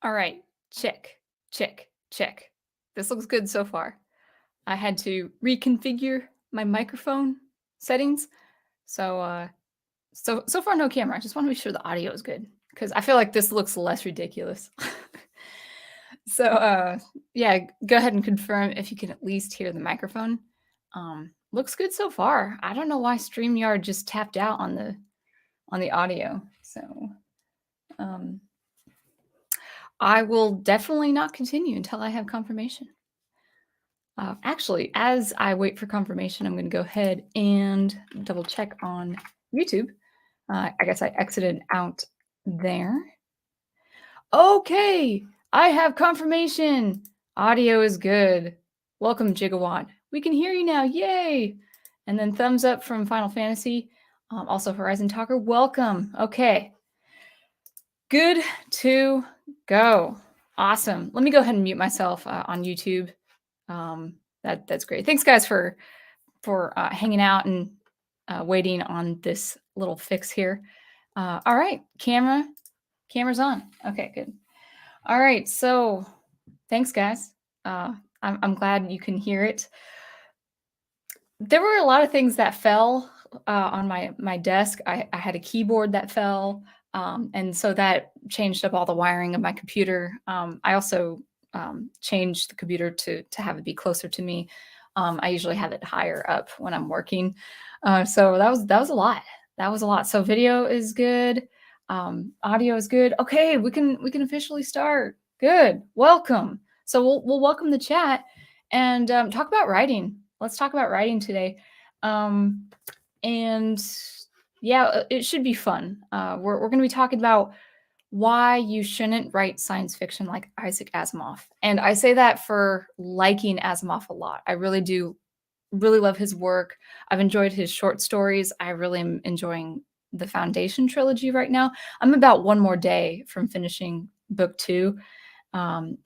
All right, check, check, check. This looks good so far. I had to reconfigure my microphone settings. So far no camera. I just want to be sure the audio is good because I feel like this looks less ridiculous. Yeah, go ahead and confirm if you can at least hear the microphone. Looks good so far. I don't know why StreamYard just tapped out on the audio. Um, I will definitely not continue until I have confirmation. Actually, as I wait for confirmation, I'm going to go ahead and double check on YouTube. I guess I exited out there. Okay, I have confirmation. Audio is good. Welcome, Gigawatt. We can hear you now. Yay! And then thumbs up from Final Fantasy. Also, Horizon Talker, welcome. Okay. Good to go. Awesome. Let me go ahead and mute myself on YouTube. That's great. Thanks, guys, for hanging out and waiting on this little fix here. All right, camera's on. Okay, good. All right, so thanks, guys. I'm glad you can hear it. There were a lot of things that fell on my desk. I had a keyboard that fell, and so that changed up all the wiring of my computer. I also changed the computer to have it be closer to me. I usually have it higher up when I'm working. So that was a lot. That was a lot. So video is good. Audio is good. Okay, we can officially start. Good. Welcome. So we'll welcome the chat and talk about writing. Let's talk about writing today. And yeah, it should be fun. We're going to be talking about why you shouldn't write science fiction like Isaac Asimov. And I say that for liking Asimov a lot. I really do really love his work. I've enjoyed his short stories. I really am enjoying the Foundation trilogy right now. I'm about one more day from finishing book 2.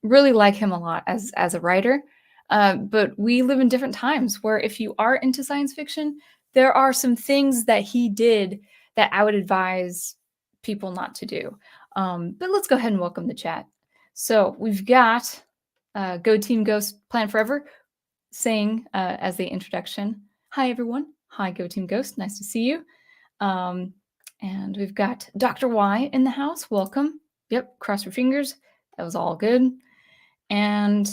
Really like him a lot as a writer. But we live in different times where if you are into science fiction, there are some things that he did that I would advise people not to do. But let's go ahead and welcome the chat. So we've got Go Team Ghost Plan Forever saying as the introduction, hi everyone. Hi Go Team Ghost, nice to see you. And we've got Dr. Y in the house, welcome. Yep, cross your fingers. That was all good. And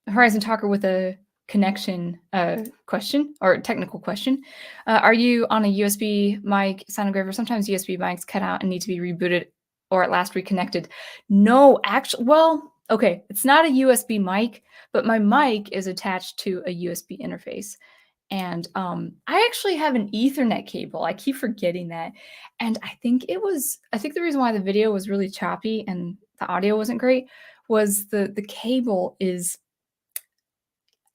Horizon Talker with a connection question or technical question. Are you on a USB mic sound engraver? Sometimes USB mics cut out and need to be rebooted or at last reconnected. No, actually, well, okay, it's not a USB mic, but my mic is attached to a USB interface. And I actually have an Ethernet cable. I keep forgetting that. And I think the reason why the video was really choppy and the audio wasn't great was the cable is,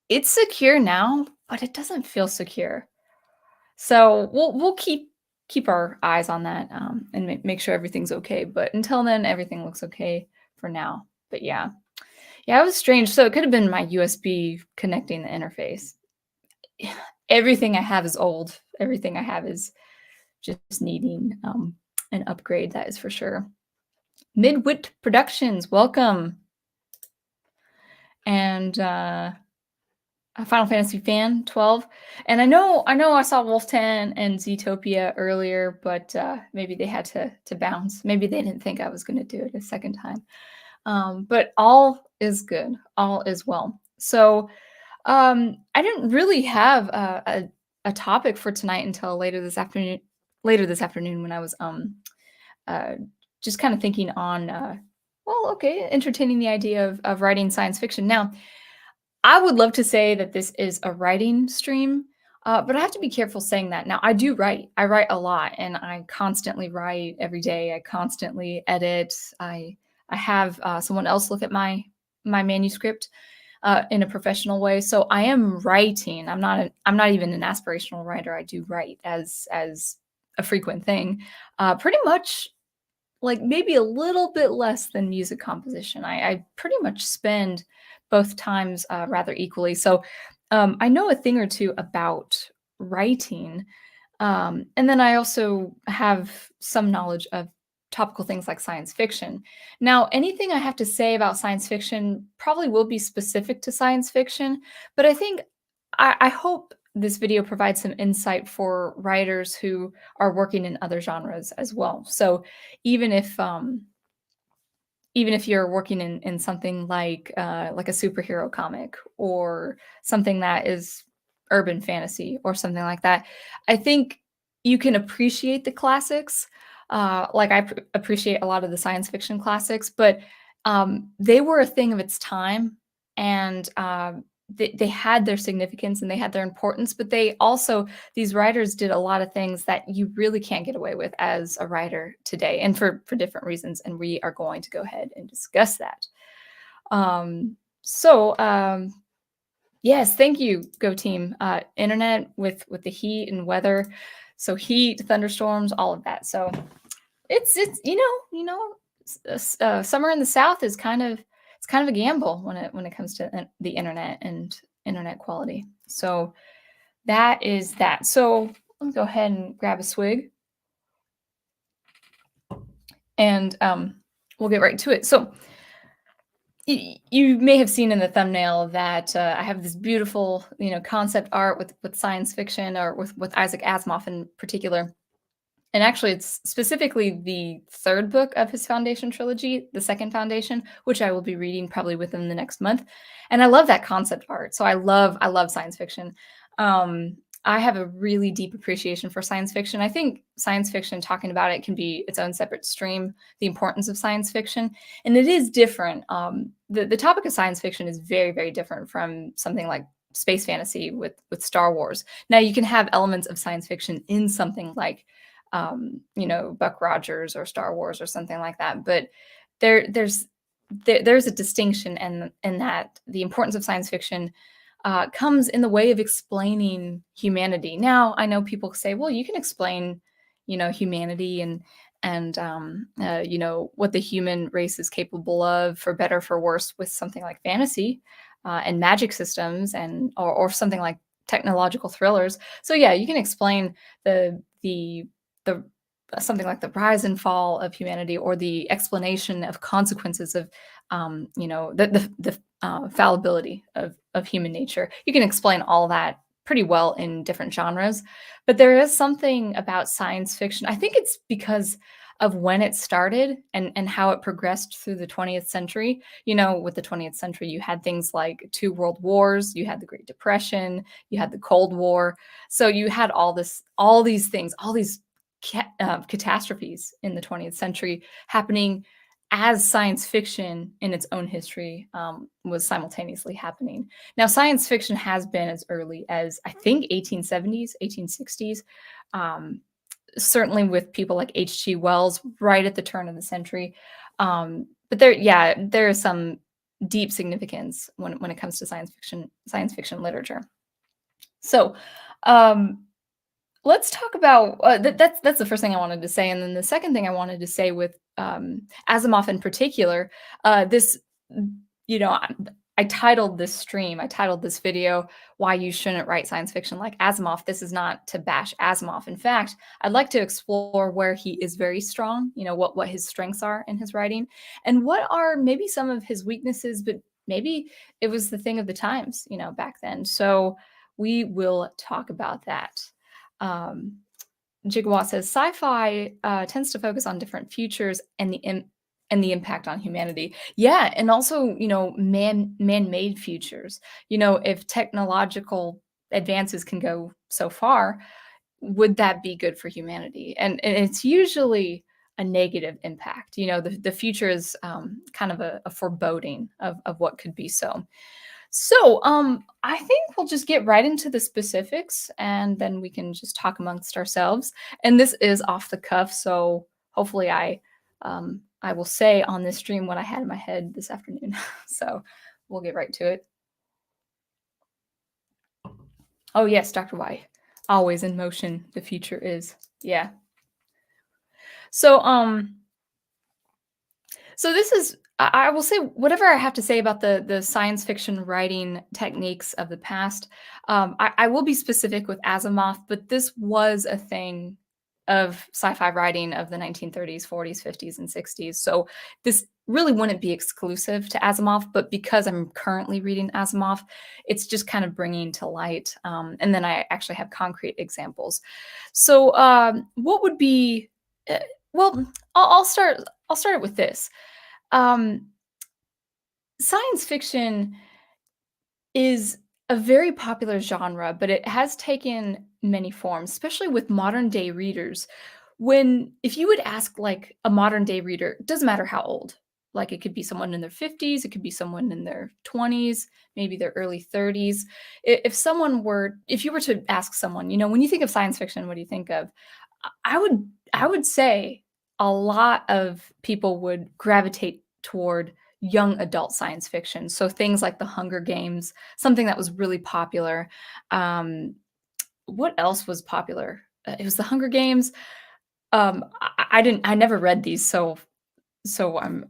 it's secure now, but it doesn't feel secure. So we'll keep our eyes on that and make sure everything's okay. But until then, everything looks okay for now. But yeah, it was strange. So it could have been my USB connecting the interface. Everything I have is old. Everything I have is just needing an upgrade, that is for sure. Midwit Productions, welcome. And a Final Fantasy fan, 12. And I know I saw Wolftan and Zootopia earlier, but maybe they had to bounce. Maybe they didn't think I was going to do it a second time. But all is good. All is well. So I didn't really have a topic for tonight until later this afternoon when I was just kind of thinking on entertaining the idea of writing science fiction. Now, I would love to say that this is a writing stream, but I have to be careful saying that. Now, I do write. I write a lot, and I constantly write every day. I constantly edit. I have someone else look at my manuscript in a professional way. So I am writing. I'm not even an aspirational writer. I do write as a frequent thing. Pretty much, like maybe a little bit less than music composition. I pretty much spend both times rather equally. So I know a thing or two about writing. And then I also have some knowledge of topical things like science fiction. Now, anything I have to say about science fiction probably will be specific to science fiction, but I think I hope this video provides some insight for writers who are working in other genres as well. So even if even if you're working in something like a superhero comic or something that is urban fantasy or something like that, I think you can appreciate the classics. Like appreciate a lot of the science fiction classics, but they were a thing of its time, and they had their significance and they had their importance. But they also, these writers did a lot of things that you really can't get away with as a writer today, and for different reasons. And we are going to go ahead and discuss that. So yes, thank you, Go Team. Internet with the heat and weather, so heat, thunderstorms, all of that. So it's summer in the South is kind of, it's kind of a gamble when it comes to the internet and internet quality. So that is that. So let me go ahead and grab a swig, and we'll get right to it. So you may have seen in the thumbnail that I have this beautiful, concept art with science fiction, or with Isaac Asimov in particular. And actually, it's specifically the third book of his Foundation trilogy, the second Foundation, which I will be reading probably within the next month. And I love that concept art. So I love science fiction. I have a really deep appreciation for science fiction. I think science fiction, talking about it, can be its own separate stream, the importance of science fiction. And it is different. The topic of science fiction is very, very different from something like space fantasy with Star Wars. Now, you can have elements of science fiction in something like Buck Rogers or Star Wars or something like that. But there's a distinction, and that the importance of science fiction comes in the way of explaining humanity. Now, I know people say, well, you can explain, humanity and what the human race is capable of, for better or for worse, with something like fantasy and magic systems, or something like technological thrillers. So yeah, you can explain the something like the rise and fall of humanity, or the explanation of consequences of the fallibility of human nature. You can explain all that pretty well in different genres, but there is something about science fiction. I think it's because of when it started and how it progressed through the 20th century. With the 20th century, you had things like two world wars, you had the Great Depression, you had the Cold War. So you had all these things, all these catastrophes in the 20th century happening as science fiction in its own history was simultaneously happening. Now, science fiction has been as early as, I think, 1870s, 1860s, certainly with people like H.G. Wells right at the turn of the century. But there is some deep significance when it comes to science fiction literature. So let's talk about that's the first thing I wanted to say. And then the second thing I wanted to say with Asimov in particular, this, I titled this video, "Why You Shouldn't Write Science Fiction Like Asimov." This is not to bash Asimov. In fact, I'd like to explore where he is very strong, what his strengths are in his writing, and what are maybe some of his weaknesses, but maybe it was the thing of the times, back then. So we will talk about that. Jigawa says sci-fi tends to focus on different futures and the impact on humanity. Yeah, and also, man-made futures. If technological advances can go so far, would that be good for humanity? And it's usually a negative impact. The future is kind of a foreboding of what could be so. So, I think we'll just get right into the specifics, and then we can just talk amongst ourselves. And this is off the cuff, so hopefully I will say on this stream what I had in my head this afternoon. So we'll get right to it. Oh yes, Dr. Y, always in motion. The future is, yeah. So so this is, I will say whatever I have to say about the science fiction writing techniques of the past. I will be specific with Asimov, but this was a thing of sci-fi writing of the 1930s, 40s, 50s, and 60s. So this really wouldn't be exclusive to Asimov, but because I'm currently reading Asimov, it's just kind of bringing to light. And then I actually have concrete examples. So what would be? Uh, well, I'll start. I'll start it with this. Um, Science fiction is a very popular genre, but it has taken many forms, especially with modern day readers. When if you would ask like a modern day reader, it doesn't matter how old. Like it could be someone in their 50s, it could be someone in their 20s, maybe their early 30s. If you were to ask someone, when you think of science fiction, what do you think of? I would say a lot of people would gravitate toward young adult science fiction. So things like The Hunger Games, something that was really popular. Um, what else was popular? It was The Hunger Games. I never read these, so I'm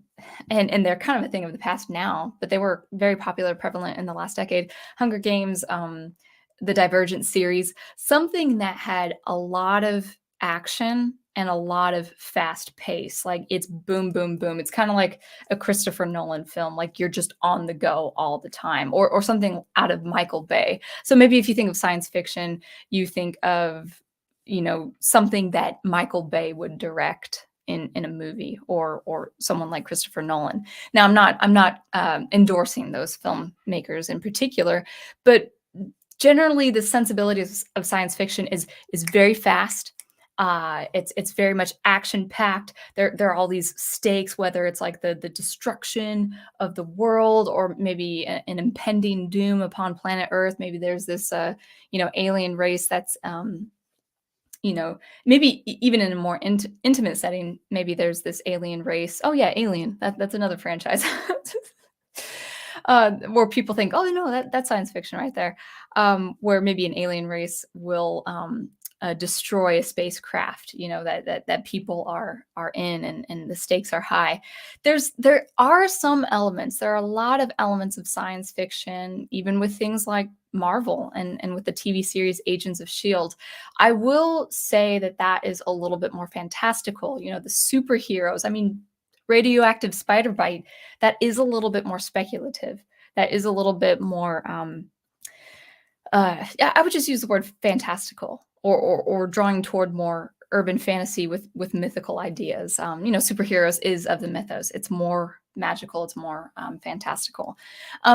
and they're kind of a thing of the past now, but they were very popular, prevalent in the last decade. Hunger Games, the Divergent series, something that had a lot of action and a lot of fast pace. Like it's boom, boom, boom. It's kind of like a Christopher Nolan film, like you're just on the go all the time, or something out of Michael Bay. So maybe if you think of science fiction, you think of something that Michael Bay would direct in a movie, or someone like Christopher Nolan. Now I'm not endorsing those filmmakers in particular, but generally the sensibilities of science fiction is very fast. It's very much action packed. There are all these stakes, whether it's like the destruction of the world, or maybe an impending doom upon planet Earth. Maybe there's this alien race that's maybe even in a more intimate setting, maybe there's this alien race. Oh yeah, Alien. That's another franchise. Where people think, oh no, that's science fiction right there. Where maybe an alien race will destroy a spacecraft, that people are in, and the stakes are high. There are some elements. There are a lot of elements of science fiction, even with things like Marvel and with the TV series Agents of Shield. I will say that is a little bit more fantastical. The superheroes. I mean, radioactive spider bite. That is a little bit more speculative. That is a little bit more. Yeah, I would just use the word fantastical, or drawing toward more urban fantasy with mythical ideas. Superheroes is of the mythos. It's more magical. It's more fantastical.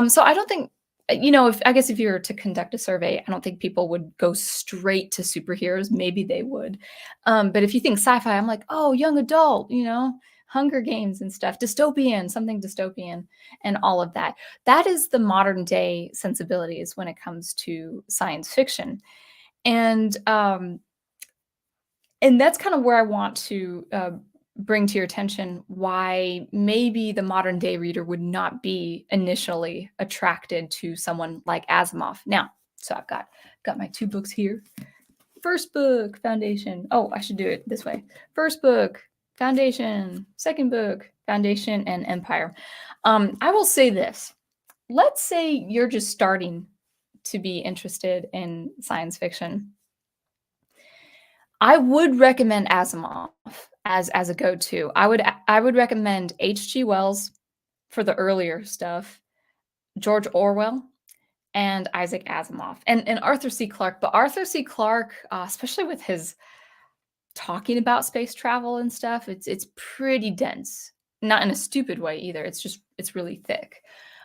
So I don't think, if you were to conduct a survey, I don't think people would go straight to superheroes. Maybe they would, but if you think sci-fi, I'm like, oh, young adult, Hunger Games and stuff, dystopian, something dystopian, and all of that. That is the modern day sensibilities when it comes to science fiction, and that's kind of where I want to bring to your attention why maybe the modern day reader would not be initially attracted to someone like Asimov. Now, so I've got my two books here. First book, Foundation. Oh, I should do it this way. First book, Foundation. Second book, Foundation and Empire. I will say this. Let's say you're just starting to be interested in science fiction. I would recommend Asimov as a go-to. I would recommend H.G. Wells for the earlier stuff, George Orwell, and Isaac Asimov, and Arthur C. Clarke. But Arthur C. Clarke, especially with his talking about space travel and stuff, it's pretty dense. Not in a stupid way either. It's really thick.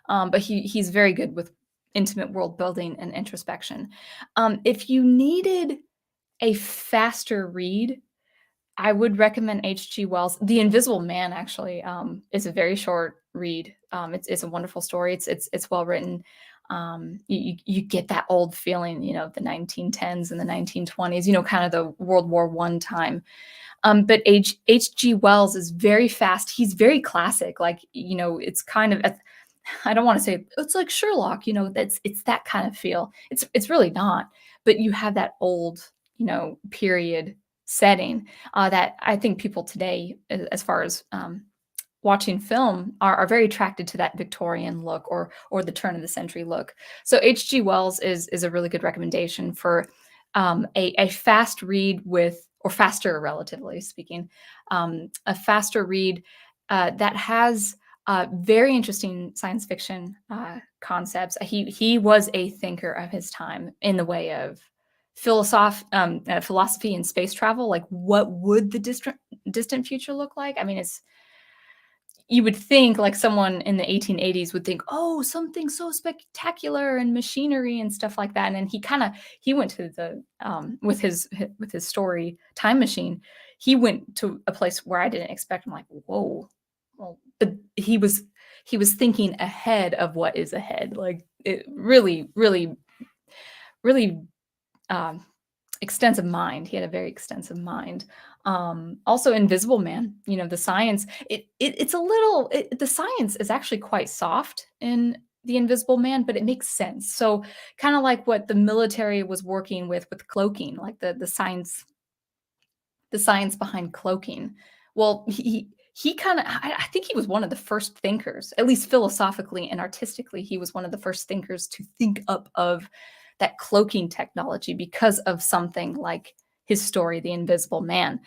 But he's very good with intimate world building and introspection. If you needed a faster read, I would recommend H.G. Wells. The Invisible Man actually is a very short read. It's a wonderful story. It's well written. You get that old feeling, the 1910s and the 1920s, kind of the World War I time. But H.G. Wells is very fast. He's very classic. Like, it's kind of, I don't want to say it's like Sherlock, it's that kind of feel. It's really not, but you have that old, period setting that I think people today, as far as watching film, are very attracted to that Victorian look, or the turn of the century look. So H.G. Wells is a really good recommendation for a fast read with or faster, relatively speaking, a faster read that has very interesting science fiction concepts. He was a thinker of his time in the way of philosophy and space travel. Like, what would the distant future look like? I mean, it's you would think like someone in the 1880s would think, oh, something so spectacular and machinery and stuff like that. And then he went to the with his story Time Machine. He went to a place where I didn't expect. I'm like, whoa, well, but he was thinking ahead of what is ahead. Like, it really um, extensive mind. He had a very extensive mind. Also, Invisible Man. You know, the science. It's a little. The science is actually quite soft in the Invisible Man, but it makes sense. So, kind of like what the military was working with cloaking, like the science behind cloaking. Well, he kind of. I think he was one of the first thinkers, at least philosophically and artistically. He was one of the first thinkers to think up of that cloaking technology because of something like his story, The Invisible Man.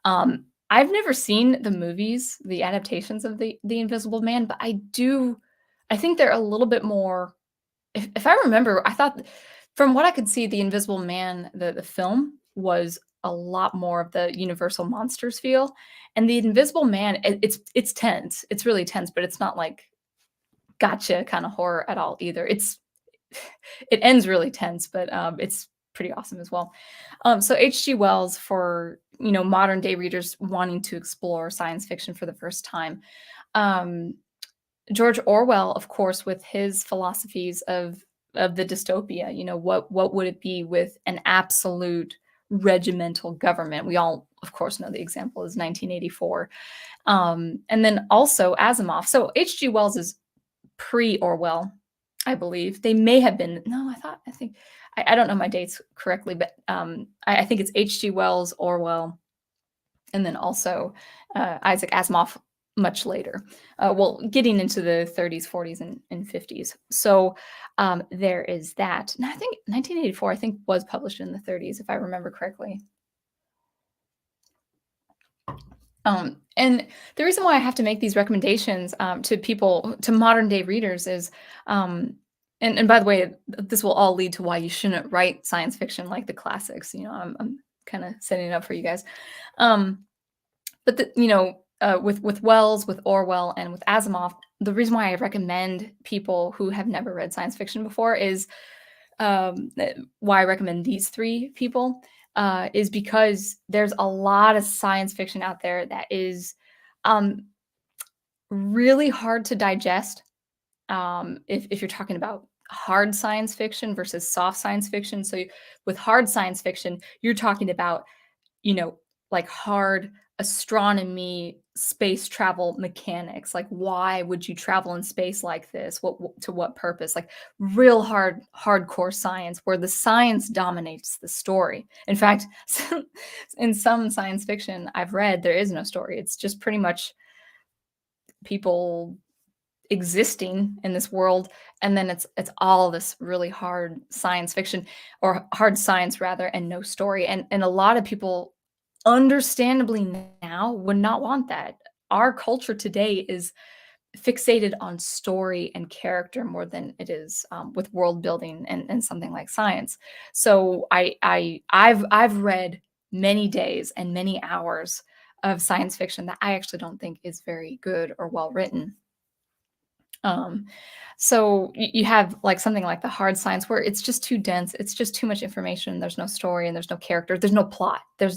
I've never seen the movies, the adaptations of the Invisible Man, but I do. I think they're a little bit more. If I remember, I thought from what I could see, The Invisible Man, the film was a lot more of the Universal monsters feel, and The Invisible Man, it's tense. It's really tense, but it's not like gotcha kind of horror at all either. It ends really tense, but it's pretty awesome as well. So H.G. Wells, for modern day readers wanting to explore science fiction for the first time. Um, George Orwell, of course, with his philosophies of the dystopia. What would it be with an absolute regimental government? We all, of course, know the example is 1984. And then also Asimov. So H.G. Wells is pre-Orwell, I believe. They may have been. No, I think I don't know my dates correctly, but I think it's H.G. Wells, Orwell, and then also Isaac Asimov much later. Well, getting into the 30s, 40s, and 50s. So there is that. And I think 1984, I think, was published in the 30s, if I remember correctly. And the reason why I have to make these recommendations to people, to modern day readers, is, and by the way, this will all lead to why you shouldn't write science fiction like the classics. I'm kind of setting it up for you guys. But with Wells, with Orwell, and with Asimov, the reason why I recommend people who have never read science fiction before is why I recommend these three people is because there's a lot of science fiction out there that is um, really hard to digest. If you're talking about hard science fiction versus soft science fiction, so with hard science fiction, you're talking about like hard astronomy, space travel mechanics. Like, why would you travel in space like this? To what purpose? Like, real hardcore science where the science dominates the story. In fact, in some science fiction I've read, there is no story. It's just pretty much people existing in this world, and then it's all this really hard science fiction, or hard science rather, and no story. And a lot of people, understandably, now would not want that. Our culture today is fixated on story and character more than it is with world building and something like science. So I've read many days and many hours of science fiction that I actually don't think is very good or well written. Um, so you have like something like the hard science where it's just too dense, it's just too much information, there's no story and there's no character, there's no plot. There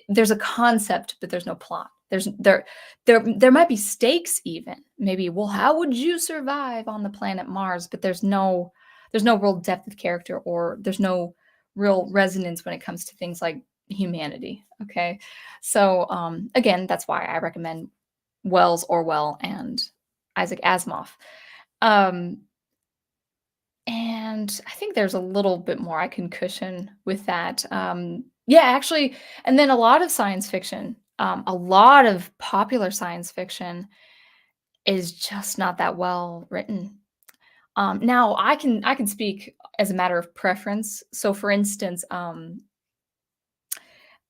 there's a concept, but there's no plot. There might be stakes even. Maybe, well, how would you survive on the planet Mars? But there's no real depth of character, or there's no real resonance when it comes to things like humanity. Okay. So again, that's why I recommend Wells, Orwell, and Isaac Asimov. Um, and I think there's a little bit more I can cushion with that. Yeah, actually, and then a lot of science fiction, a lot of popular science fiction is just not that well written. Now I can speak as a matter of preference. So, for instance,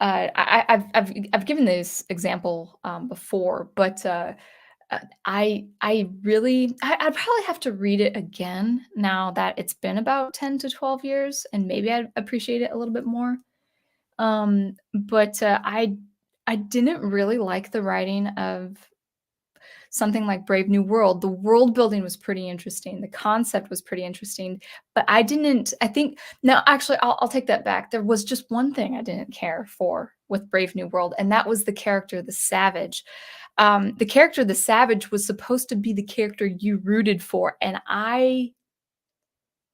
I've given this example, before, but, I really I'd probably have to read it again now that it's been about 10 to 12 years, and maybe I'd appreciate it a little bit more. But, I didn't really like the writing of something like Brave New World. The world building was pretty interesting, the concept was pretty interesting, but I think no, actually, I'll take that back. There was just one thing I didn't care for with Brave New World, and that was the character, the Savage. The character, the Savage, was supposed to be the character you rooted for, and I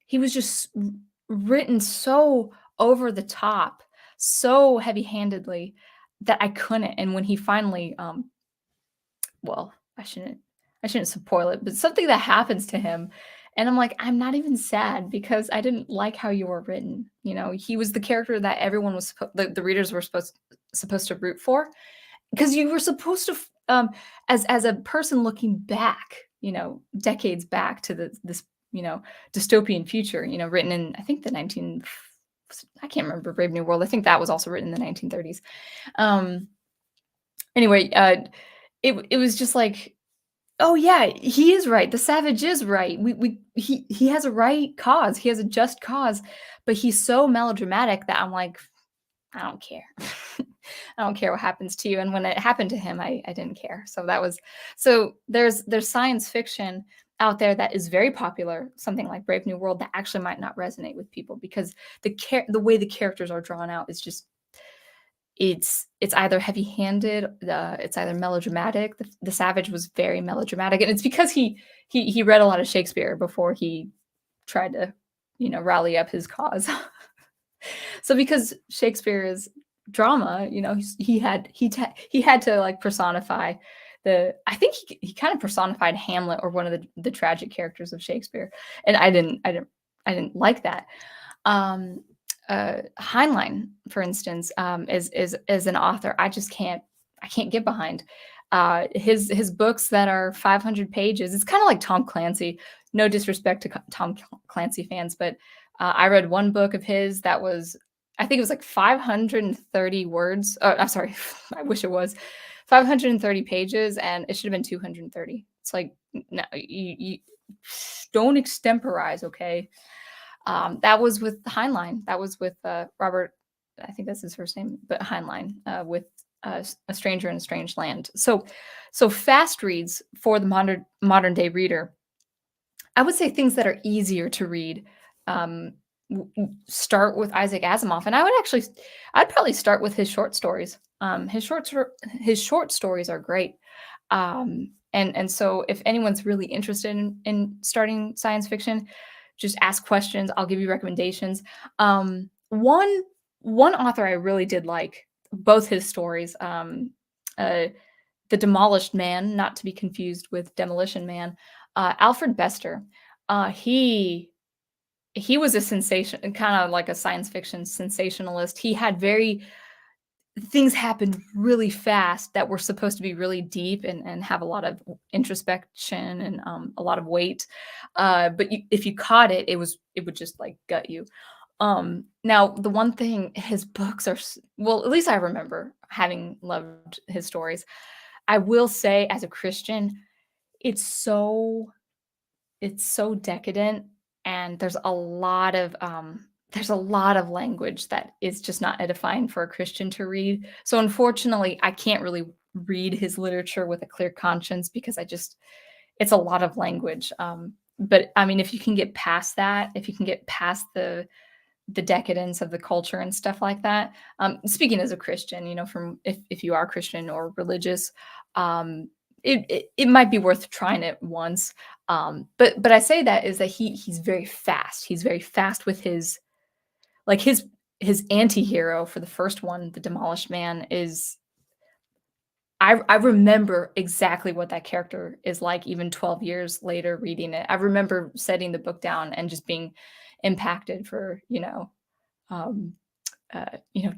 he was just written so over the top, so heavy-handedly that I couldn't, and when he finally, well, I shouldn't spoil it, but something that happens to him, and I'm like, "I'm not even sad because I didn't like how you were written." You know, he was the character that everyone was the readers were supposed to root for, because you were supposed to as a person looking back, decades back to this, dystopian future, written in, I think, the 19 I can't remember Brave New World. I think that was also written in the 1930s. Um, anyway, it was just like, "Oh, yeah, he is right. The Savage is right. He has a right cause. He has a just cause," but he's so melodramatic that I'm like, "I don't care. I don't care what happens to you." And when it happened to him, I didn't care. So there's science fiction out there that is very popular, something like Brave New World, that actually might not resonate with people because the way the characters are drawn out is just it's either heavy-handed, it's either melodramatic. The Savage was very melodramatic, and it's because he read a lot of Shakespeare before he tried to, rally up his cause. So because Shakespeare is drama, he had to, like, personify the I think he kind of personified Hamlet, or one of the tragic characters of Shakespeare, and I didn't like that. Um, Heinlein, for instance, is an author I can't get behind. His books that are 500 pages, it's kinda like Tom Clancy. No disrespect to Tom Clancy fans, but, I read one book of his that was, I think it was like 530 words. I'm sorry, I wish it was 530 pages, and it should have been 230. It's like, no, you don't extemporize, okay? That was with Heinlein. That was with, Robert, I think that's his first name, but Heinlein, with, A Stranger in a Strange Land. So fast reads for the modern day reader, I would say things that are easier to read, start with Isaac Asimov, and I'd probably start with his short stories. His short stories are great. And so if anyone's really interested in starting science fiction, just ask questions. I'll give you recommendations. One author I really did like both his stories. Uh, the Demolished Man, not to be confused with Demolition Man. Alfred Bester. He was a sensation, kind of like a science fiction sensationalist. He had very things happened really fast that were supposed to be really deep and have a lot of introspection and a lot of weight. But if you caught it, it would just like gut you. Now the one thing, his books are well, at least I remember having loved his stories. I will say, as a Christian, it's so it's so decadent, and there's a lot of language that is just not edifying for a Christian to read. So unfortunately, I can't really read his literature with a clear conscience because it's a lot of language. But I mean, if you can get past that, if you can get past the decadence of the culture and stuff like that. Speaking as a Christian, from if you are Christian or religious, it might be worth trying it once. But I say that is that he's very fast. He's very fast with like his anti-hero for the first one, the Demolished Man, is I remember exactly what that character is like even 12 years later reading it. I remember setting the book down and just being impacted for, um,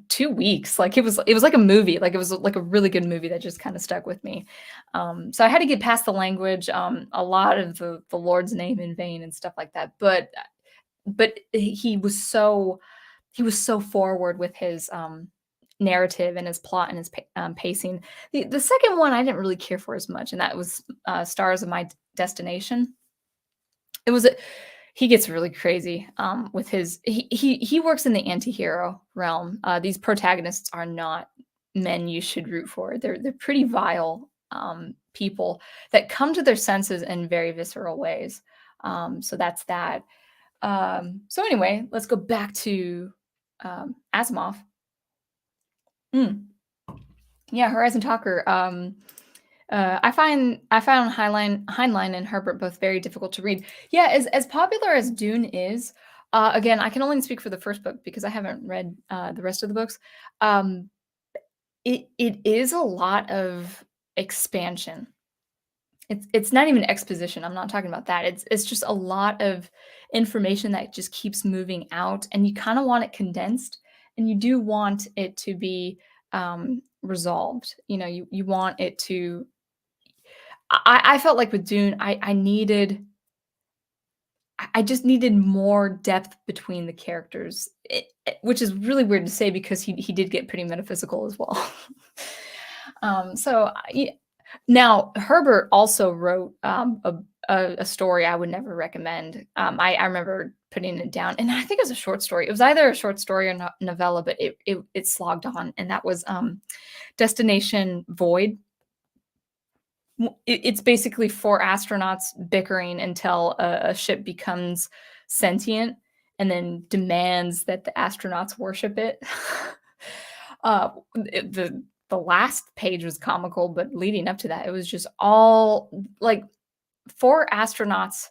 2 weeks. Like it was like a movie. Like it was like a really good movie that just kind of stuck with me. So I had to get past the language, a lot of the Lord's name in vain and stuff like that. But he was so forward with narrative and his plot and his pacing. The second one I didn't really care for as much, and that was Stars of My Destination. It was a he gets really crazy, with his he works in the anti-hero realm. These protagonists are not men you should root for. They're pretty vile, people that come to their senses in very visceral ways. So that's that. So anyway, let's go back to, Asimov. Mm, yeah, Horizon Talker. I found Heinlein and Herbert both very difficult to read. Yeah, as popular as Dune is, again, I can only speak for the first book because I haven't read the rest of the books. Um, it is a lot of expansion. It's not even exposition. I'm not talking about that. It's just a lot of information that just keeps moving out, and you kind of want it condensed, and you do want it to be resolved. You want it to I felt like with Dune, I just needed more depth between the characters, which is really weird to say because he did get pretty metaphysical as well. Now Herbert also wrote a story I would never recommend. I remember putting it down, and I think it was a short story. It was either a short story or novella, but it slogged on, and that was Destination Void. It's basically four astronauts bickering until a ship becomes sentient and then demands that the astronauts worship it. The last page was comical, but leading up to that, it was just all like four astronauts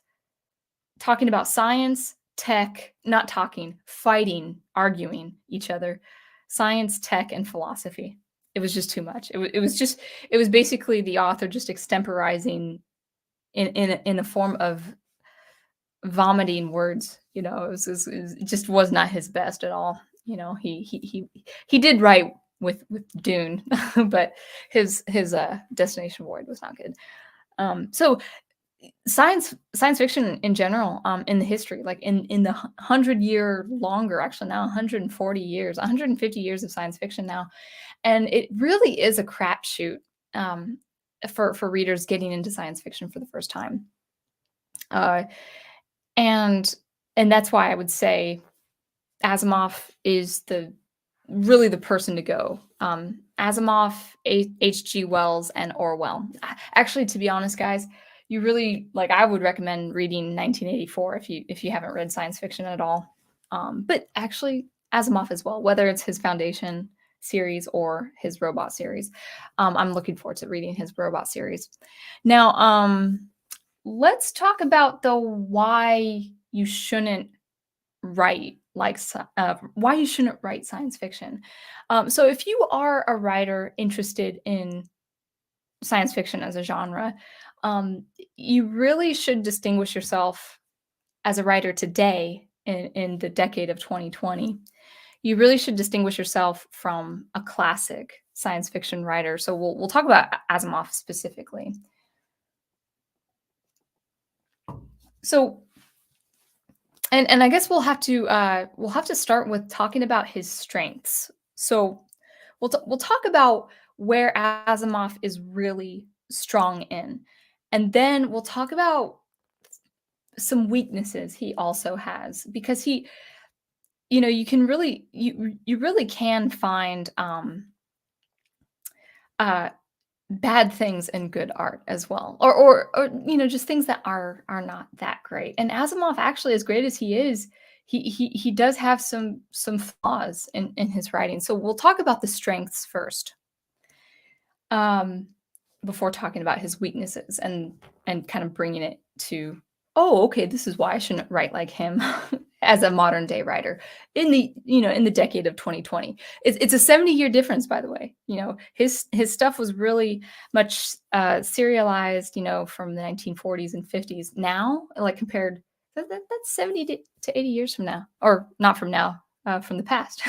talking about science, tech, not talking, fighting, arguing each other, science, tech, and philosophy. It was just too much. It was basically the author just extemporizing in a form of vomiting words. It just was not his best at all. He did write with Dune, but his Destination Void was not good. So science fiction in general, in the history, like in the 100-year longer, actually now 140 years, 150 years of science fiction now, and it really is a crapshoot, for readers getting into science fiction for the first time. Uh, and and that's why I would say Asimov is really the person to go. Asimov, H.G. Wells, and Orwell. Actually, to be honest, guys, you really like. I would recommend reading 1984 if you haven't read science fiction at all. But actually, Asimov as well, whether it's his Foundation series or his Robot series. I'm looking forward to reading his Robot series. Now, let's talk about the why you shouldn't write why you shouldn't write science fiction. So if you are a writer interested in science fiction as a genre, you really should distinguish yourself as a writer today in the decade of 2020. You really should distinguish yourself from a classic science fiction writer. So we'll talk about Asimov specifically. So and I guess we'll have to start with talking about his strengths. So we'll talk about where Asimov is really strong in, and then we'll talk about some weaknesses he also has because you can really you really can find uh bad things in good art as well, or just things that are not that great. And Asimov, actually, as great as he is, he does have some flaws in his writing. So we'll talk about the strengths first, um before talking about his weaknesses and kind of bringing it to, oh, okay, this is why I shouldn't write like him as a modern day writer in the decade of 2020. It's a 70-year difference, by the way. His stuff was really much serialized, from the 1940s and 50s. Now, like compared, that's 70 to 80 years from now, or not from now, from the past.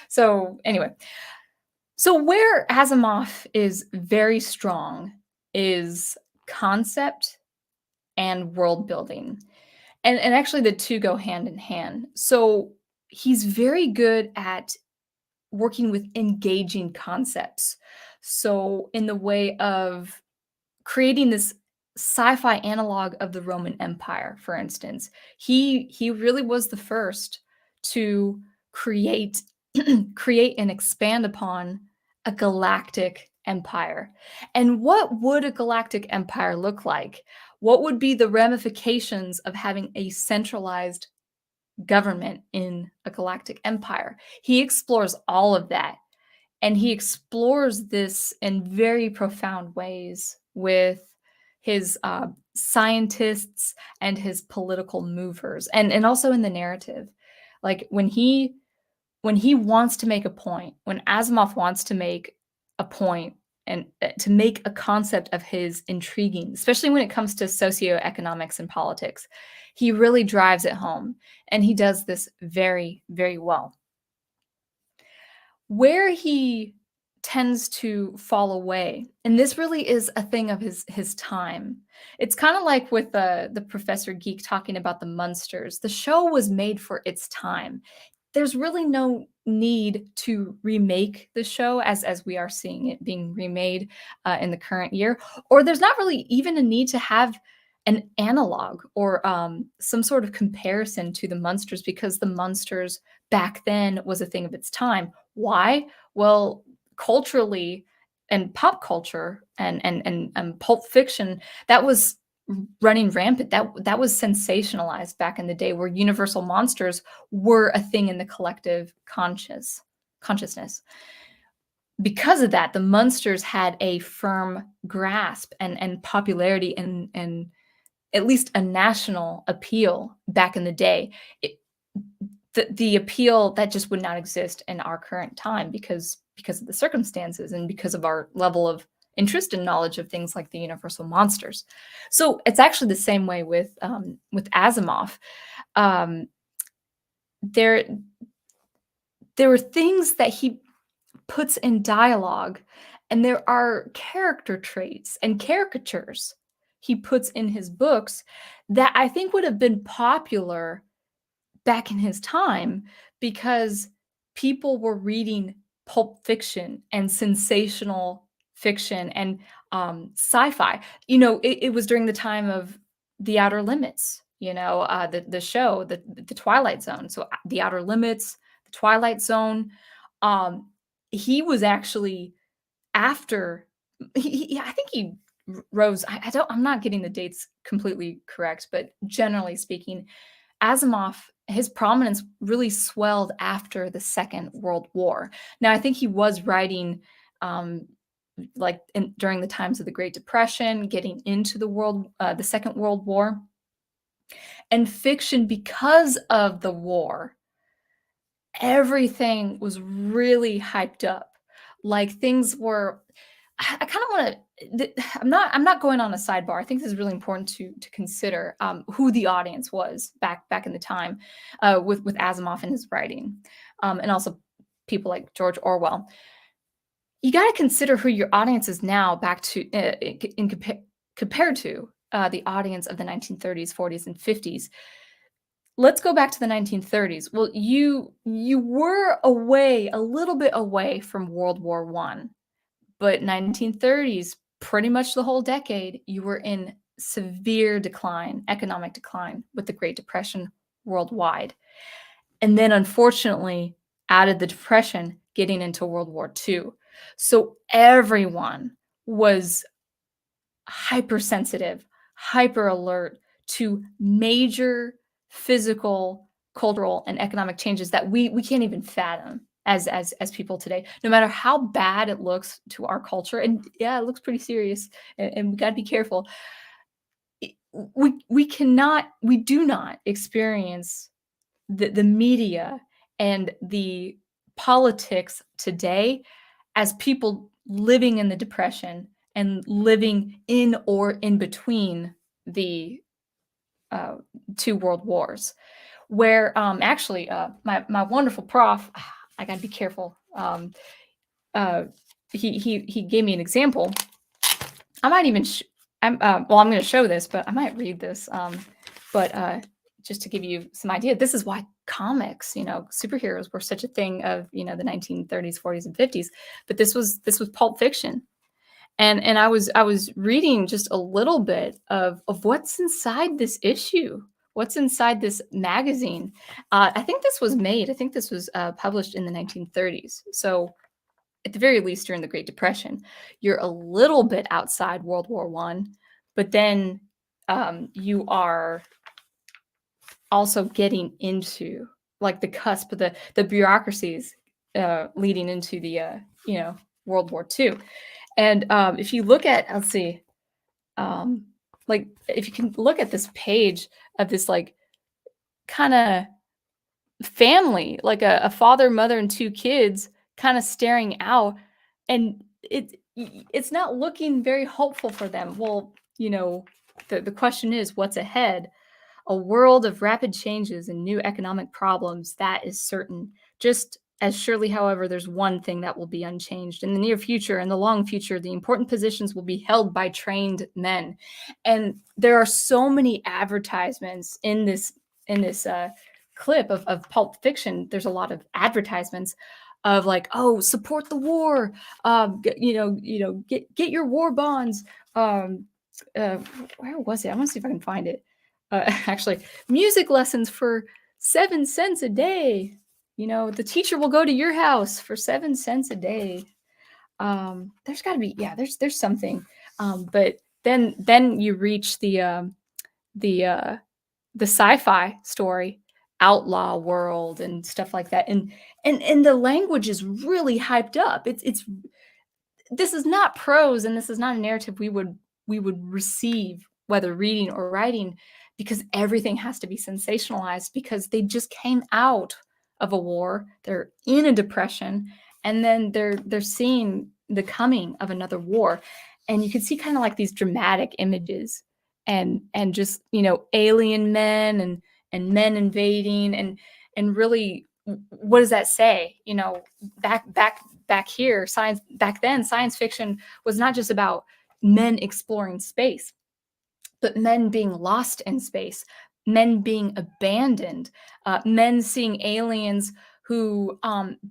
So anyway, so where Asimov is very strong is concept and world building. And actually the two go hand in hand. So he's very good at working with engaging concepts. So in the way of creating this sci-fi analog of the Roman Empire, for instance, he really was the first to create create and expand upon a galactic empire. And what would a galactic empire look like? What would be the ramifications of having a centralized government in a galactic empire? He explores all of that, and he explores this in very profound ways with his scientists and his political movers, and also in the narrative. Like when he wants to make a point, when Asimov wants to make a point and to make a concept of his intriguing, especially when it comes to socioeconomics and politics, he really drives it home, and he does this very, very well. Where he tends to fall away, and this really is a thing of his time. It's kind of like with the Professor Geek talking about the Munsters. The show was made for its time. There's really no need to remake the show as we are seeing it being remade in the current year, or there's not really even a need to have an analog or some sort of comparison to the Munsters, because the Munsters back then was a thing of its time. Why? Well, culturally and pop culture and pulp fiction, that was running rampant. That was sensationalized back in the day, where universal monsters were a thing in the collective consciousness. Because of that, the Munsters had a firm grasp and popularity and at least a national appeal back in the day. The appeal that just would not exist in our current time because of the circumstances and because of our level of interest and knowledge of things like the universal monsters. So it's actually the same way with Asimov. There are things that he puts in dialogue, and there are character traits and caricatures he puts in his books that I think would have been popular back in his time, because people were reading pulp fiction and sensational fiction and sci-fi. It was during the time of The Outer Limits, the show, the Twilight Zone. So The Outer Limits, the Twilight Zone. He was actually after I think he rose. I'm not getting the dates completely correct, but generally speaking, Asimov, his prominence really swelled after the Second World War. Now, I think he was writing during the times of the Great Depression, getting into the Second World War. And fiction, because of the war, everything was really hyped up. Like things were, I kind of want to. I'm not going on a sidebar. I think this is really important to consider who the audience was back in the time with Asimov and his writing, and also people like George Orwell. You got to consider who your audience is now, back to compared to the audience of the 1930s, 40s, and 50s. Let's go back to the 1930s. Well, you were a little bit away from World War One. But 1930s, pretty much the whole decade, you were in severe decline, economic decline, with the Great Depression worldwide. And then, unfortunately, out of the Depression, getting into World War II. So everyone was hypersensitive, hyper alert to major physical, cultural, and economic changes that we can't even fathom as people today, no matter how bad it looks to our culture. And yeah, it looks pretty serious, and we got to be careful. We do not experience the media and the politics today as people living in the Depression and living in or in between the two world wars, where actually my wonderful prof, I gotta be careful. He gave me an example. I might even I'm going to show this, but I might read this. But just to give you some idea, this is why comics. Superheroes were such a thing of, the 1930s, 40s, and 50s, but this was Pulp Fiction. And I was reading just a little bit of what's inside this issue, what's inside this magazine. I think this was published in the 1930s. So at the very least during the Great Depression. You're a little bit outside World War One, but then you are also getting into like the cusp of the bureaucracies leading into the World War Two. And if you look at, let's see, like if you can look at this page of this like kind of family, like a father, mother, and two kids kind of staring out, and it's not looking very hopeful for them. Well, the question is, what's ahead? A world of rapid changes and new economic problems, that is certain. Just as surely, however, there's one thing that will be unchanged. In the near future and the long future, the important positions will be held by trained men. And there are so many advertisements in this clip of Pulp Fiction. There's a lot of advertisements of like, oh, support the war, get your war bonds. Uh, where was it? I want to see if I can find it. Actually, music lessons for 7 cents a day. The teacher will go to your house for 7 cents a day. There's got to be, yeah. There's something. But then you reach the sci-fi story, outlaw world and stuff like that, and the language is really hyped up. It's This is not prose, and this is not a narrative we would receive, whether reading or writing, because everything has to be sensationalized because they just came out of a war, they're in a depression, and then they're seeing the coming of another war. And you can see kind of like these dramatic images, and just alien men and men invading, and really, what does that say? Back here, science back then, science fiction was not just about men exploring space, but men being lost in space, men being abandoned, men seeing aliens who,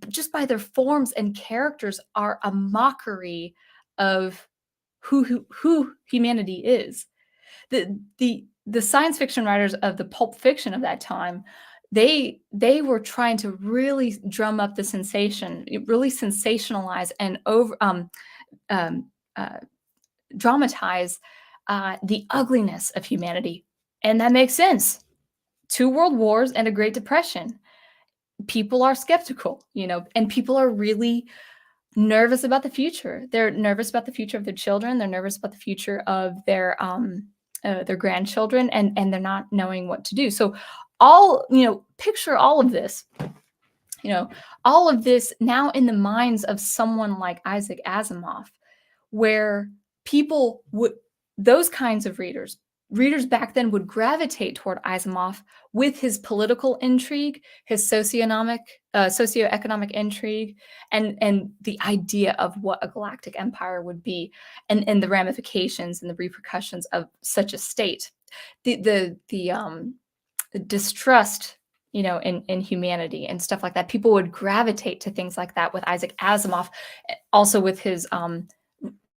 just by their forms and characters, are a mockery of who humanity is. The science fiction writers of the Pulp Fiction of that time, they were trying to really drum up the sensation, really sensationalize and over um, uh, dramatize the ugliness of humanity. And that makes sense. Two world wars and a Great Depression. People are skeptical, and people are really nervous about the future. They're nervous about the future of their children. They're nervous about the future of their grandchildren, and they're not knowing what to do. So picture all of this, all of this now in the minds of someone like Isaac Asimov, where people would, those kinds of readers back then would gravitate toward Asimov with his political intrigue, his socioeconomic intrigue, and the idea of what a galactic empire would be, and the ramifications and the repercussions of such a state. The distrust, in humanity and stuff like that. People would gravitate to things like that with Isaac Asimov, also with his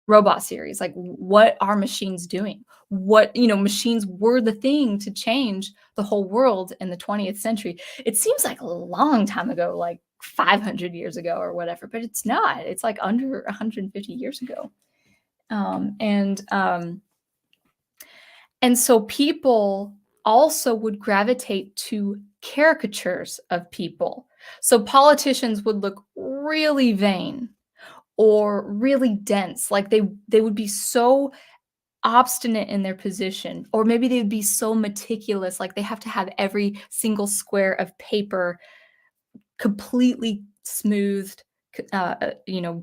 robot series. Like, what are machines doing? Machines were the thing to change the whole world in the 20th century. It seems like a long time ago, like 500 years ago or whatever, but it's not. It's like under 150 years ago. And so people also would gravitate to caricatures of people. So politicians would look really vain or really dense, like they would be so obstinate in their position, or maybe they would be so meticulous, like they have to have every single square of paper completely smoothed,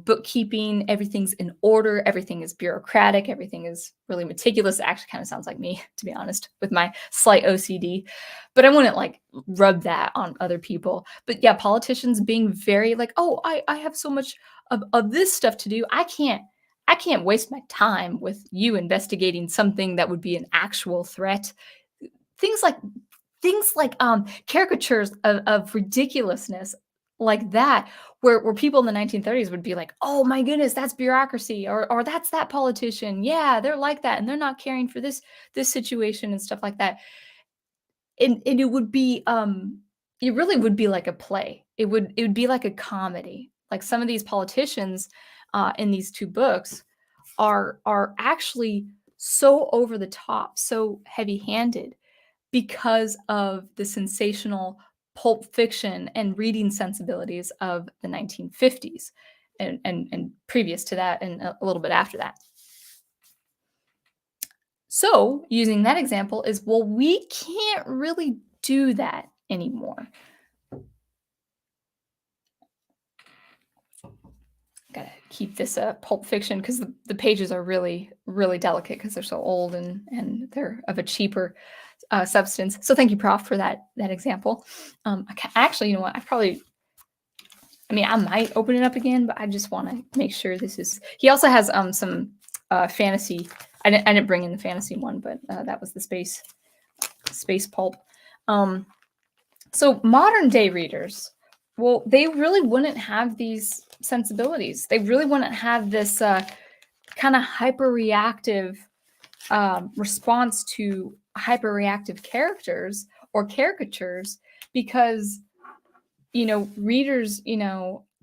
bookkeeping, everything's in order, everything is bureaucratic, everything is really meticulous. It actually kind of sounds like me, to be honest, with my slight OCD, but I wouldn't like rub that on other people. But yeah, politicians being very like, oh, I have so much of this stuff to do. I can't waste my time with you investigating something that would be an actual threat. Things like things like caricatures of ridiculousness like that, where people in the 1930s would be like, oh my goodness, that's bureaucracy, or that's that politician, yeah, they're like that and they're not caring for this situation and stuff like that. And it would be it really would be like a play. It would be like a comedy. Like some of these politicians in these two books are actually so over the top, so heavy-handed because of the sensational pulp fiction and reading sensibilities of the 1950s and previous to that and a little bit after that. So, using that example is, well, we can't really do that anymore. Gotta keep this pulp fiction because the pages are really, really delicate because they're so old and they're of a cheaper substance. So thank you, Prof, for that example. Actually, you know what? I mean, I might open it up again, but I just want to make sure this is. He also has some fantasy. I didn't bring in the fantasy one, but that was the space pulp. So modern day readers, well, they really wouldn't have these sensibilities. They really wouldn't have this kind of hyper-reactive response to hyper-reactive characters or caricatures because, readers,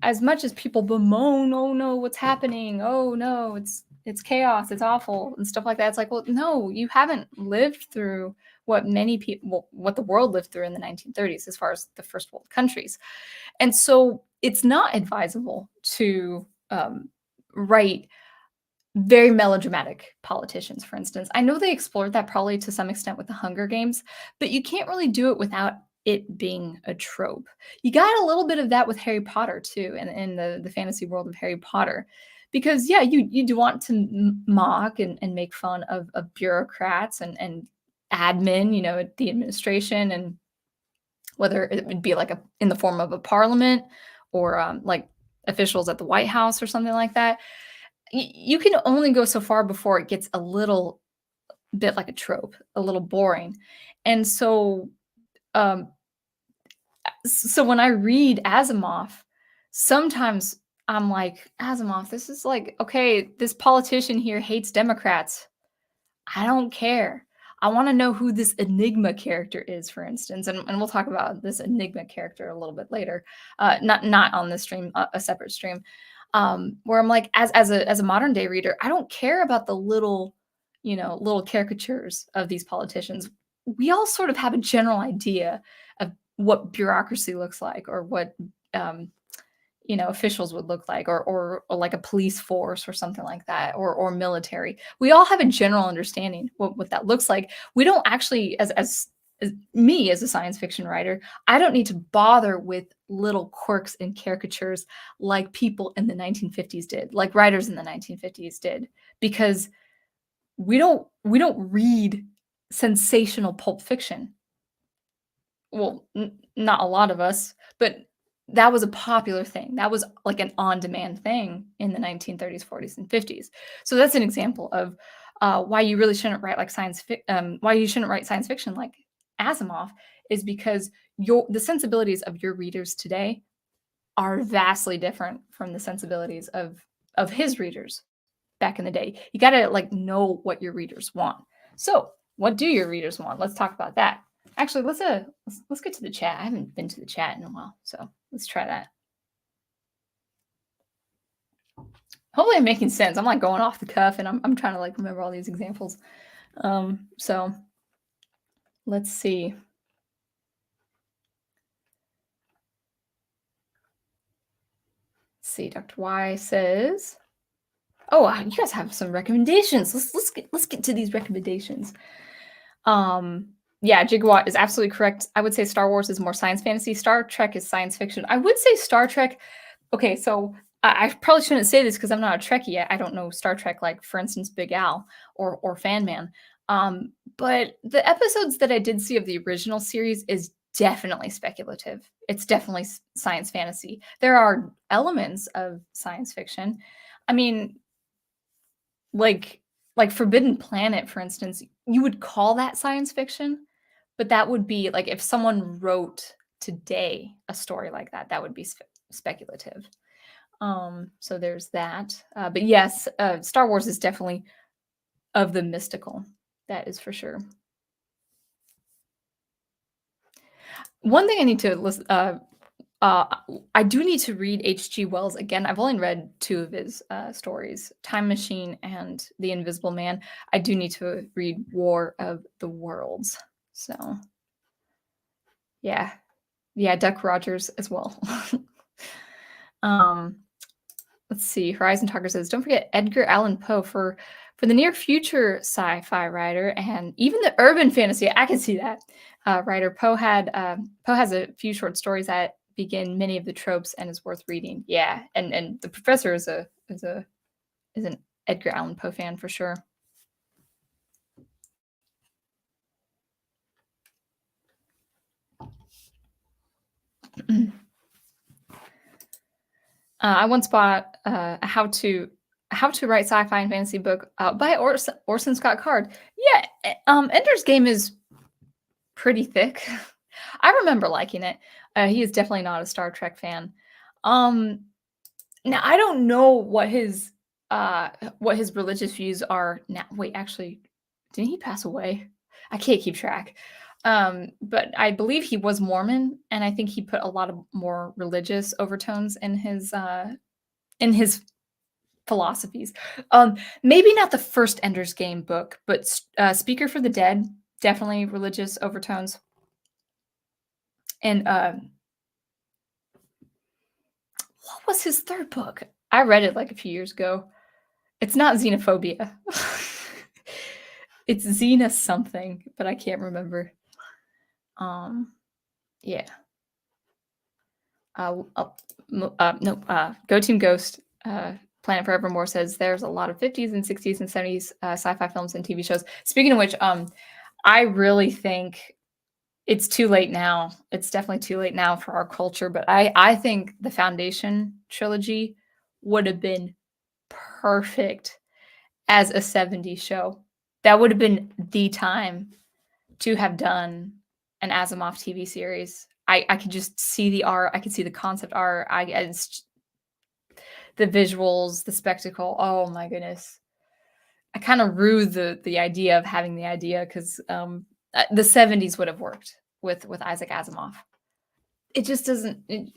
as much as people bemoan, oh no, what's happening? Oh no, it's chaos, it's awful, and stuff like that. It's like, well, no, you haven't lived through what many people, what the world lived through in the 1930s, as far as the first world countries. And so it's not advisable to write very melodramatic politicians, for instance. I know they explored that probably to some extent with the Hunger Games, but you can't really do it without it being a trope. You got a little bit of that with Harry Potter too, and in the fantasy world of Harry Potter. Because yeah, you do want to mock and make fun of bureaucrats and admin, the administration, and whether it would be like in the form of a parliament or like officials at the White House or something like that. You can only go so far before it gets a little bit like a trope, a little boring. And um, so when I read Asimov, sometimes I'm like, Asimov, this is like, okay, this politician here hates Democrats. I don't care. I want to know who this Enigma character is, for instance, and we'll talk about this Enigma character a little bit later. Not on this stream, a separate stream, where I'm like, as a modern day reader, I don't care about the little caricatures of these politicians. We all sort of have a general idea of what bureaucracy looks like, or what um, officials would look like, or like a police force or something like that, or military. We all have a general understanding what that looks like. We don't actually, as me as a science fiction writer, I don't need to bother with little quirks and caricatures like people in the 1950s did, like writers in the 1950s did, because we don't read sensational pulp fiction. Well, not a lot of us, but that was a popular thing. That was like an on-demand thing in the 1930s, 40s, and 50s. So that's an example of why you really shouldn't write like why you shouldn't write science fiction like Asimov, is because the sensibilities of your readers today are vastly different from the sensibilities of his readers back in the day. You got to like know what your readers want. So, what do your readers want? Let's talk about that. Actually, let's get to the chat. I haven't been to the chat in a while, so let's try that. Hopefully, I'm making sense. I'm like going off the cuff, and I'm trying to like remember all these examples. So let's see. Let's see. Dr. Y says, "Oh, you guys have some recommendations. Let's get to these recommendations." Yeah, Gigawatt is absolutely correct. I would say Star Wars is more science fantasy. Star Trek is science fiction. I would say Star Trek. Okay, so I probably shouldn't say this because I'm not a Trekkie. I don't know Star Trek, like for instance, Big Al or Fan Man. But the episodes that I did see of the original series is definitely speculative. It's definitely science fantasy. There are elements of science fiction. I mean, like Forbidden Planet, for instance, you would call that science fiction, but that would be like if someone wrote today a story like that, that would be speculative. So there's that. But yes, Star Wars is definitely of the mystical. That is for sure. One thing I need to listen. Uh, I do need to read H.G. Wells again. I've only read two of his stories, Time Machine and The Invisible Man. I do need to read War of the Worlds. So, yeah. Yeah, Duck Rogers as well. um, let's see. Horizon Talker says, don't forget Edgar Allan Poe for the near future sci-fi writer and even the urban fantasy. I can see that writer. Poe has a few short stories that begin many of the tropes and is worth reading. Yeah, and the professor is an Edgar Allan Poe fan for sure. I once bought a how to write sci-fi and fantasy book by Orson Scott Card. Yeah, Ender's Game is pretty thick. I remember liking it. He is definitely not a Star Trek fan. Um, Now I don't know what his religious views are now. Wait, actually, didn't he pass away? I can't keep track. But I believe he was Mormon, and I think he put a lot of more religious overtones in his philosophies. Maybe not the first Ender's Game book, but Speaker for the Dead, definitely religious overtones. And what was his third book? I read it like a few years ago. It's not xenophobia. It's Xena something, but I can't remember. Yeah. No. Go Team Ghost. Planet Forevermore says there's a lot of 50s and 60s and 70s sci-fi films and TV shows. Speaking of which, I really think it's too late now. It's definitely too late now for our culture, but I think the Foundation trilogy would have been perfect as a 70s show. That would have been the time to have done an Asimov TV series. I could just see the art. I could see the concept art. It's the visuals, the spectacle. Oh my goodness. I kind of rue the idea of having the idea because the 70s would have worked with Isaac Asimov. It just doesn't.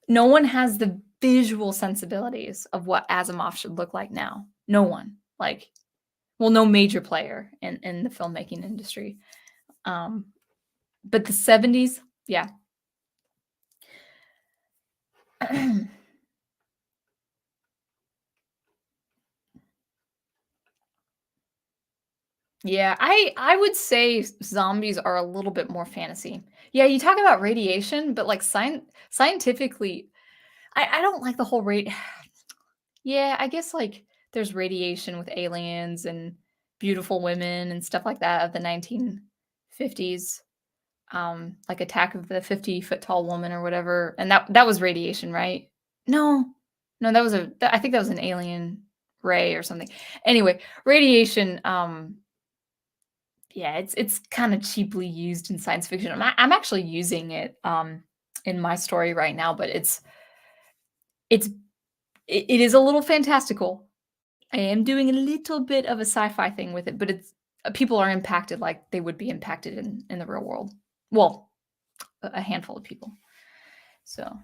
No one has the visual sensibilities of what Asimov should look like now. No one. Like, well, no major player in the filmmaking industry. But the 70s, yeah. Yeah, I would say zombies are a little bit more fantasy. Yeah, you talk about radiation, but like scientifically, I don't like the whole rate. Yeah, I guess like there's radiation with aliens and beautiful women and stuff like that of the 1950s. Like Attack of the 50-foot tall woman or whatever, and that was radiation, right? No, no, I think that was an alien ray or something. Anyway, radiation. Yeah, it's kind of cheaply used in science fiction. I'm actually using it in my story right now, but it's it is a little fantastical. I am doing a little bit of a sci-fi thing with it, but it's people are impacted like they would be impacted in the real world. Well, a handful of people. So,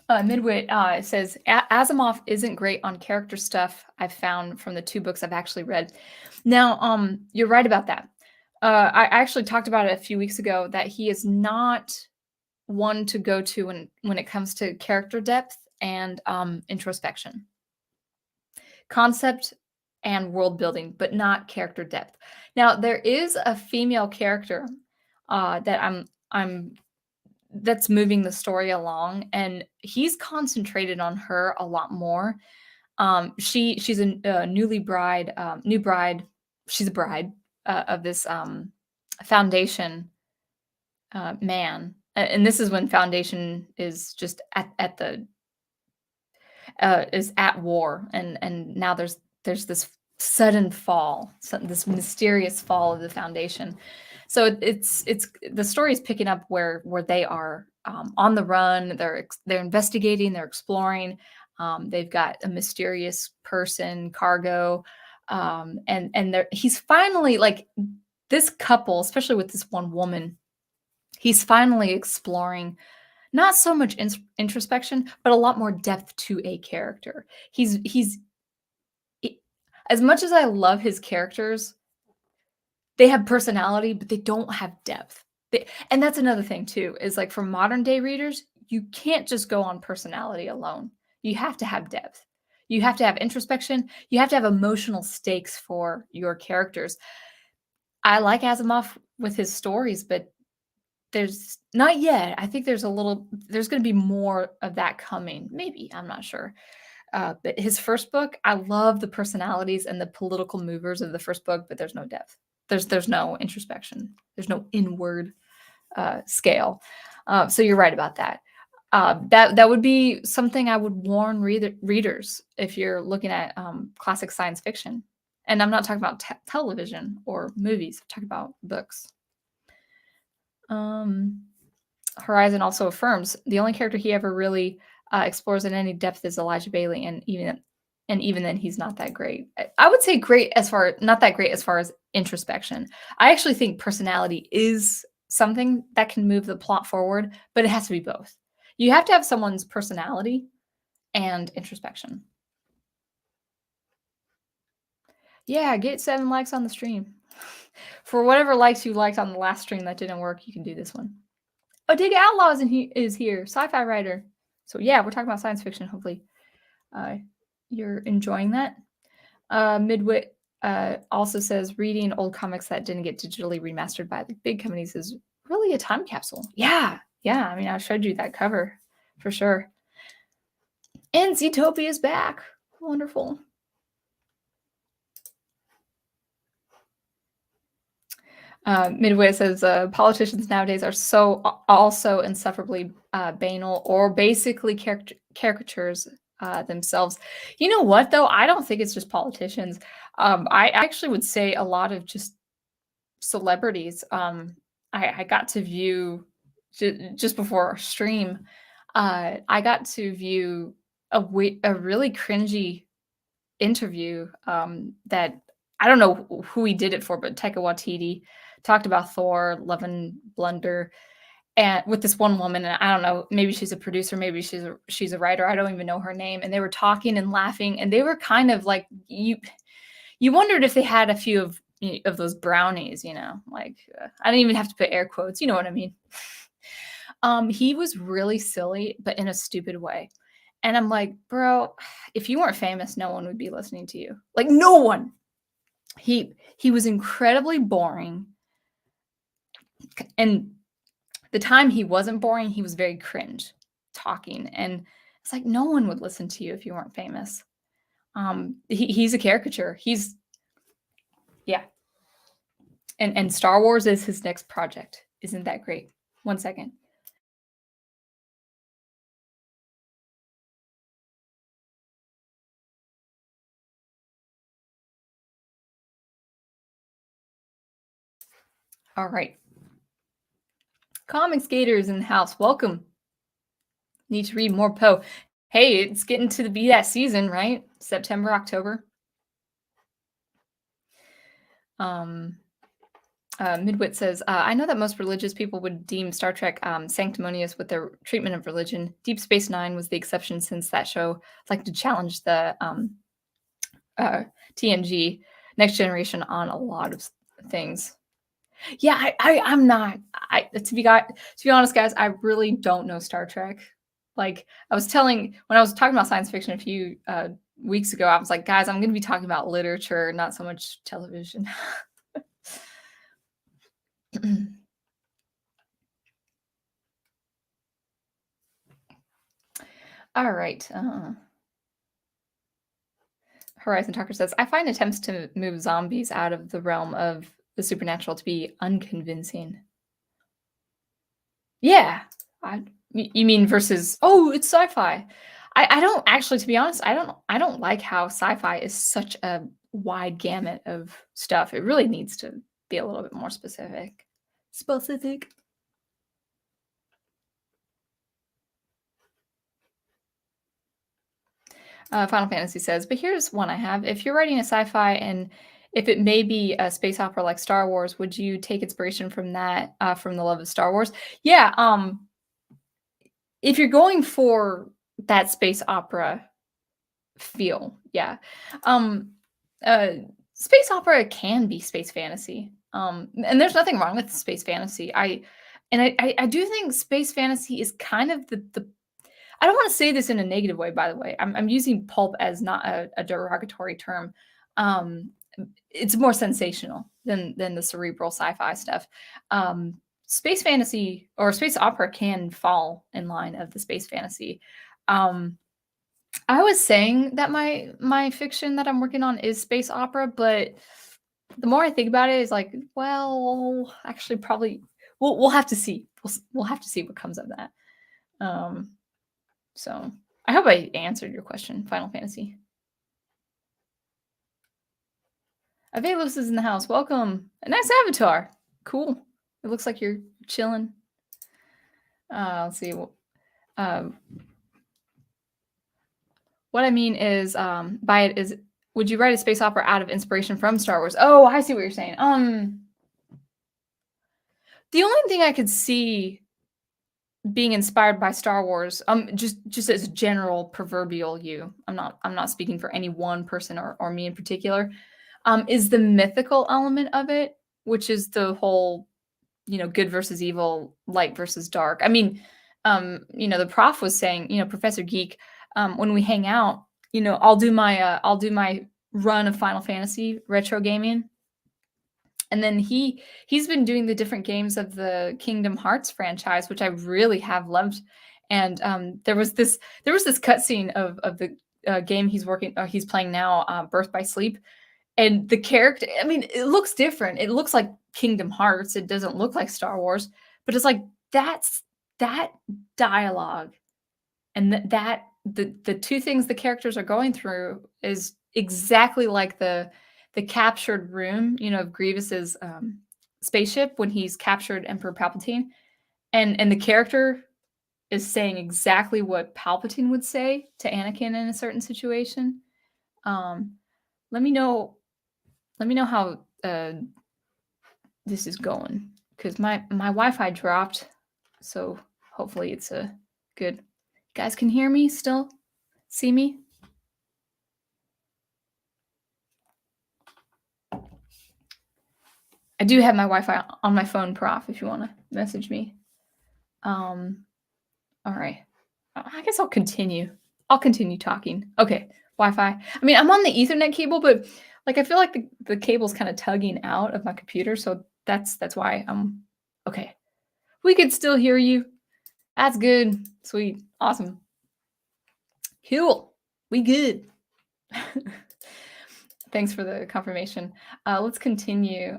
Midwit says Asimov isn't great on character stuff. I've found from the two books I've actually read. Now, you're right about that. I actually talked about it a few weeks ago that he is not one to go to when it comes to character depth and introspection, concept and world building, but not character depth. Now, there is a female character that I'm that's moving the story along, and he's concentrated on her a lot more. She's a new bride. She's a bride of this foundation man, and this is when foundation is just at the is at war, and now there's this sudden fall, this mysterious fall of the foundation. So it's the story is picking up where they are on the run. They're investigating, they're exploring. They've got a mysterious person, cargo, and he's finally like this couple, especially with this one woman. He's finally exploring not so much introspection, but a lot more depth to a character. He's as much as I love his characters, they have personality, but they don't have depth. And that's another thing too, is like for modern day readers, you can't just go on personality alone. You have to have depth. You have to have introspection. You have to have emotional stakes for your characters. I like Asimov with his stories, but there's not yet. I think there's going to be more of that coming. Maybe, I'm not sure. But his first book, I love the personalities and the political movers of the first book, but there's no depth. There's no introspection. There's no inward scale. So you're right about that. That would be something I would warn readers if you're looking at classic science fiction. And I'm not talking about television or movies. I'm talking about books. Horizon also affirms the only character he ever really explores in any depth is Elijah Bailey, and even then he's not that great. I would say not that great as far as introspection. I actually think personality is something that can move the plot forward, but it has to be both. You have to have someone's personality and introspection. Yeah, get 7 likes on the stream. For whatever likes you liked on the last stream that didn't work, you can do this one. Oh, Dig Outlaw is here, sci-fi writer. So yeah, we're talking about science fiction. Hopefully, you're enjoying that. Midwit also says reading old comics that didn't get digitally remastered by the big companies is really a time capsule. Yeah. I mean, I showed you that cover for sure. And Zootopia is back. Wonderful. Midway says politicians nowadays are also insufferably banal or basically caricatures themselves. You know what, though? I don't think it's just politicians. I actually would say a lot of just celebrities. I got to view just before our stream. I got to view a really cringy interview that I don't know who he did it for, but Taika Waititi talked about Thor, Love and Blunder, and with this one woman, and I don't know, maybe she's a producer, maybe she's a writer. I don't even know her name. And they were talking and laughing, and they were kind of like you wondered if they had a few of those brownies, like I didn't even have to put air quotes. You know what I mean? He was really silly, but in a stupid way. And I'm like, bro, if you weren't famous, no one would be listening to you. Like, no one. He was incredibly boring. And the time he wasn't boring, he was very cringe talking. And it's like, no one would listen to you if you weren't famous. He's a caricature. Yeah. And Star Wars is his next project. Isn't that great? 1 second. All right. Comic skaters in the house, welcome. Need to read more Poe. Hey, it's getting to be that season, right? September, October. Midwit says, I know that most religious people would deem Star Trek sanctimonious with their treatment of religion. Deep Space Nine was the exception since that show liked to challenge the TNG Next Generation on a lot of things. Yeah, I'm not. To be honest, guys, I really don't know Star Trek. Like when I was talking about science fiction a few weeks ago, I was like, guys, I'm going to be talking about literature, not so much television. All right. Horizon Talker says, I find attempts to move zombies out of the realm of the supernatural to be unconvincing. Yeah. You mean versus, oh, it's sci-fi. I don't actually, to be honest, I don't like how sci-fi is such a wide gamut of stuff. It really needs to be a little bit more specific. Specific. Final Fantasy says, but here's one I have. If you're writing a sci-fi and if it may be a space opera like Star Wars, would you take inspiration from that, from the love of Star Wars? Yeah, if you're going for that space opera feel, yeah. Um, uh, Space opera can be space fantasy, and there's nothing wrong with space fantasy. I do think space fantasy is kind of the I don't want to say this in a negative way, by the way. I'm using pulp as not a derogatory term. Um, it's more sensational than the cerebral sci-fi stuff. Space fantasy or space opera can fall in line of the space fantasy. Um, I was saying that my fiction that I'm working on is space opera, but the more I think about it, it's like, well, actually, probably we'll have to see. We'll have to see what comes of that. Um, so I hope I answered your question, Final Fantasy. Avelos is in the house. Welcome. A nice avatar. Cool. It looks like you're chilling. Let's see. Um, what I mean is, by it is, would you write a space opera out of inspiration from Star Wars? Oh, I see what you're saying. The only thing I could see being inspired by Star Wars, just as a general proverbial you, I'm not speaking for any one person or me in particular, is the mythical element of it, which is the whole, good versus evil, light versus dark. I mean, the prof was saying, Professor Geek, when we hang out, I'll do my run of Final Fantasy retro gaming, and then he's been doing the different games of the Kingdom Hearts franchise, which I really have loved. And there was this cutscene of the game he's playing now, Birth by Sleep, and the character. I mean, it looks different. It looks like Kingdom Hearts. It doesn't look like Star Wars, but it's like that dialogue and the two things the characters are going through is exactly like the captured room, of Grievous's spaceship when he's captured Emperor Palpatine, and the character is saying exactly what Palpatine would say to Anakin in a certain situation. Um, let me know, how this is going, because my Wi-Fi dropped, so hopefully it's a good. You guys can hear me still, see me. I do have my Wi-Fi on my phone, Prof, if you want to message me. All right. I guess I'll continue. I'll continue talking. Okay, Wi-Fi. I mean, I'm on the Ethernet cable, but like I feel like the cable's kind of tugging out of my computer, so that's why I'm okay. We could still hear you. That's good. Sweet. Awesome. Cool. We good. Thanks for the confirmation. Let's continue.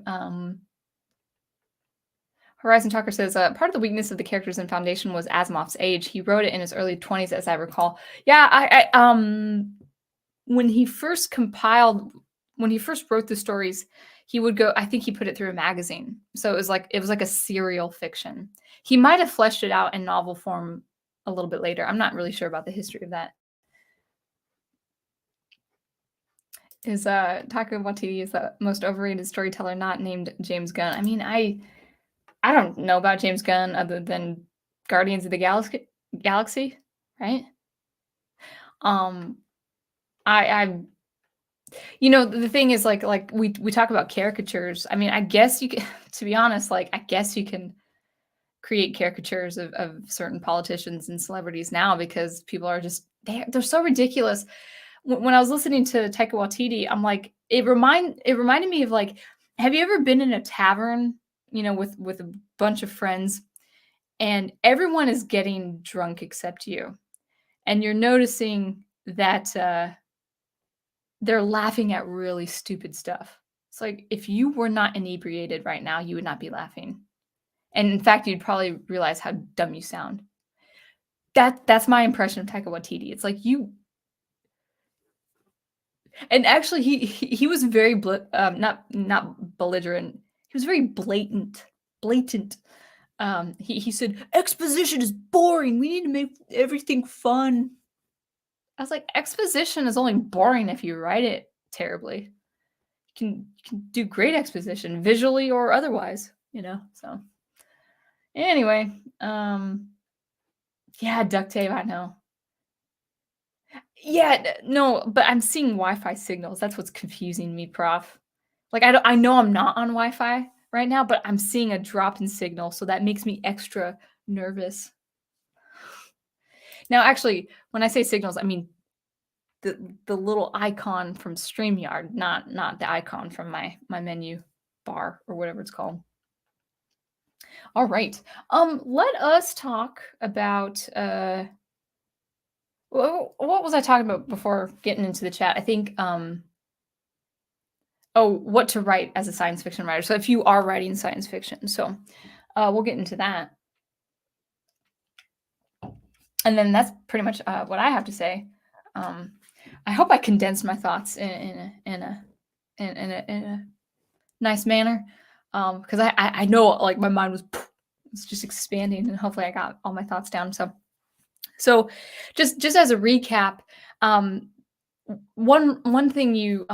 Horizon Talker says, part of the weakness of the characters in Foundation was Asimov's age. He wrote it in his early 20s, as I recall. Yeah, when he first wrote the stories, he would go, I think he put it through a magazine. So it was like a serial fiction. He might have fleshed it out in novel form a little bit later. I'm not really sure about the history of that. Is Taika Waititi is the most overrated storyteller not named James Gunn. I mean, I don't know about James Gunn other than Guardians of the Galaxy, right? Um, I the thing is, like we talk about caricatures. I mean, I guess you can, to be honest, like I guess you can create caricatures of certain politicians and celebrities now because people are just they're so ridiculous. When I was listening to Taika Waititi, I'm like, it reminded me of, like, have you ever been in a tavern, with a bunch of friends, and everyone is getting drunk except you, and you're noticing that they're laughing at really stupid stuff. It's like if you were not inebriated right now, you would not be laughing, and in fact, you'd probably realize how dumb you sound. That's my impression of Taika Waititi. It's like you and actually he was very not belligerent. He was very blatant. Blatant. He said, "Exposition is boring. We need to make everything fun." I was like, "Exposition is only boring if you write it terribly. You can do great exposition, visually or otherwise, you know?" So, anyway, yeah, duct tape, I know. Yeah, no, but I'm seeing Wi-Fi signals. That's what's confusing me, prof. Like, I know I'm not on Wi-Fi right now, but I'm seeing a drop in signal, so that makes me extra nervous. Now, actually, when I say signals, I mean the little icon from StreamYard, not the icon from my menu bar or whatever it's called. All right. Let us talk about what was I talking about before getting into the chat? I think oh, what to write as a science fiction writer. So if you are writing science fiction, so we'll get into that. And then that's pretty much what I have to say. I hope I condensed my thoughts in a nice manner, because I know like my mind was just expanding, and hopefully I got all my thoughts down. So just as a recap, um, one thing you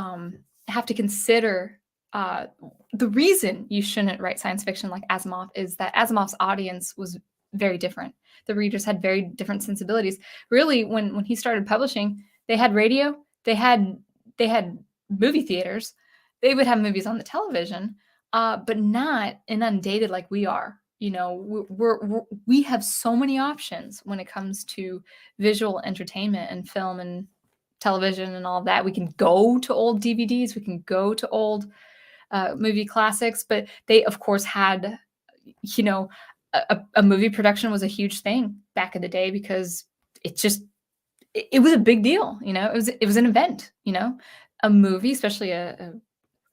have to consider, the reason you shouldn't write science fiction like Asimov is that Asimov's audience was very different. The readers had very different sensibilities. Really, when he started publishing, they had radio, they had movie theaters, they would have movies on the television, but not inundated like we are. You know, we have so many options when it comes to visual entertainment and film and television and all of that. We can go to old DVDs, we can go to old movie classics, but they, of course, had, you know, a movie production was a huge thing back in the day because it just it was a big deal. You know, it was an event. You know, a movie, especially a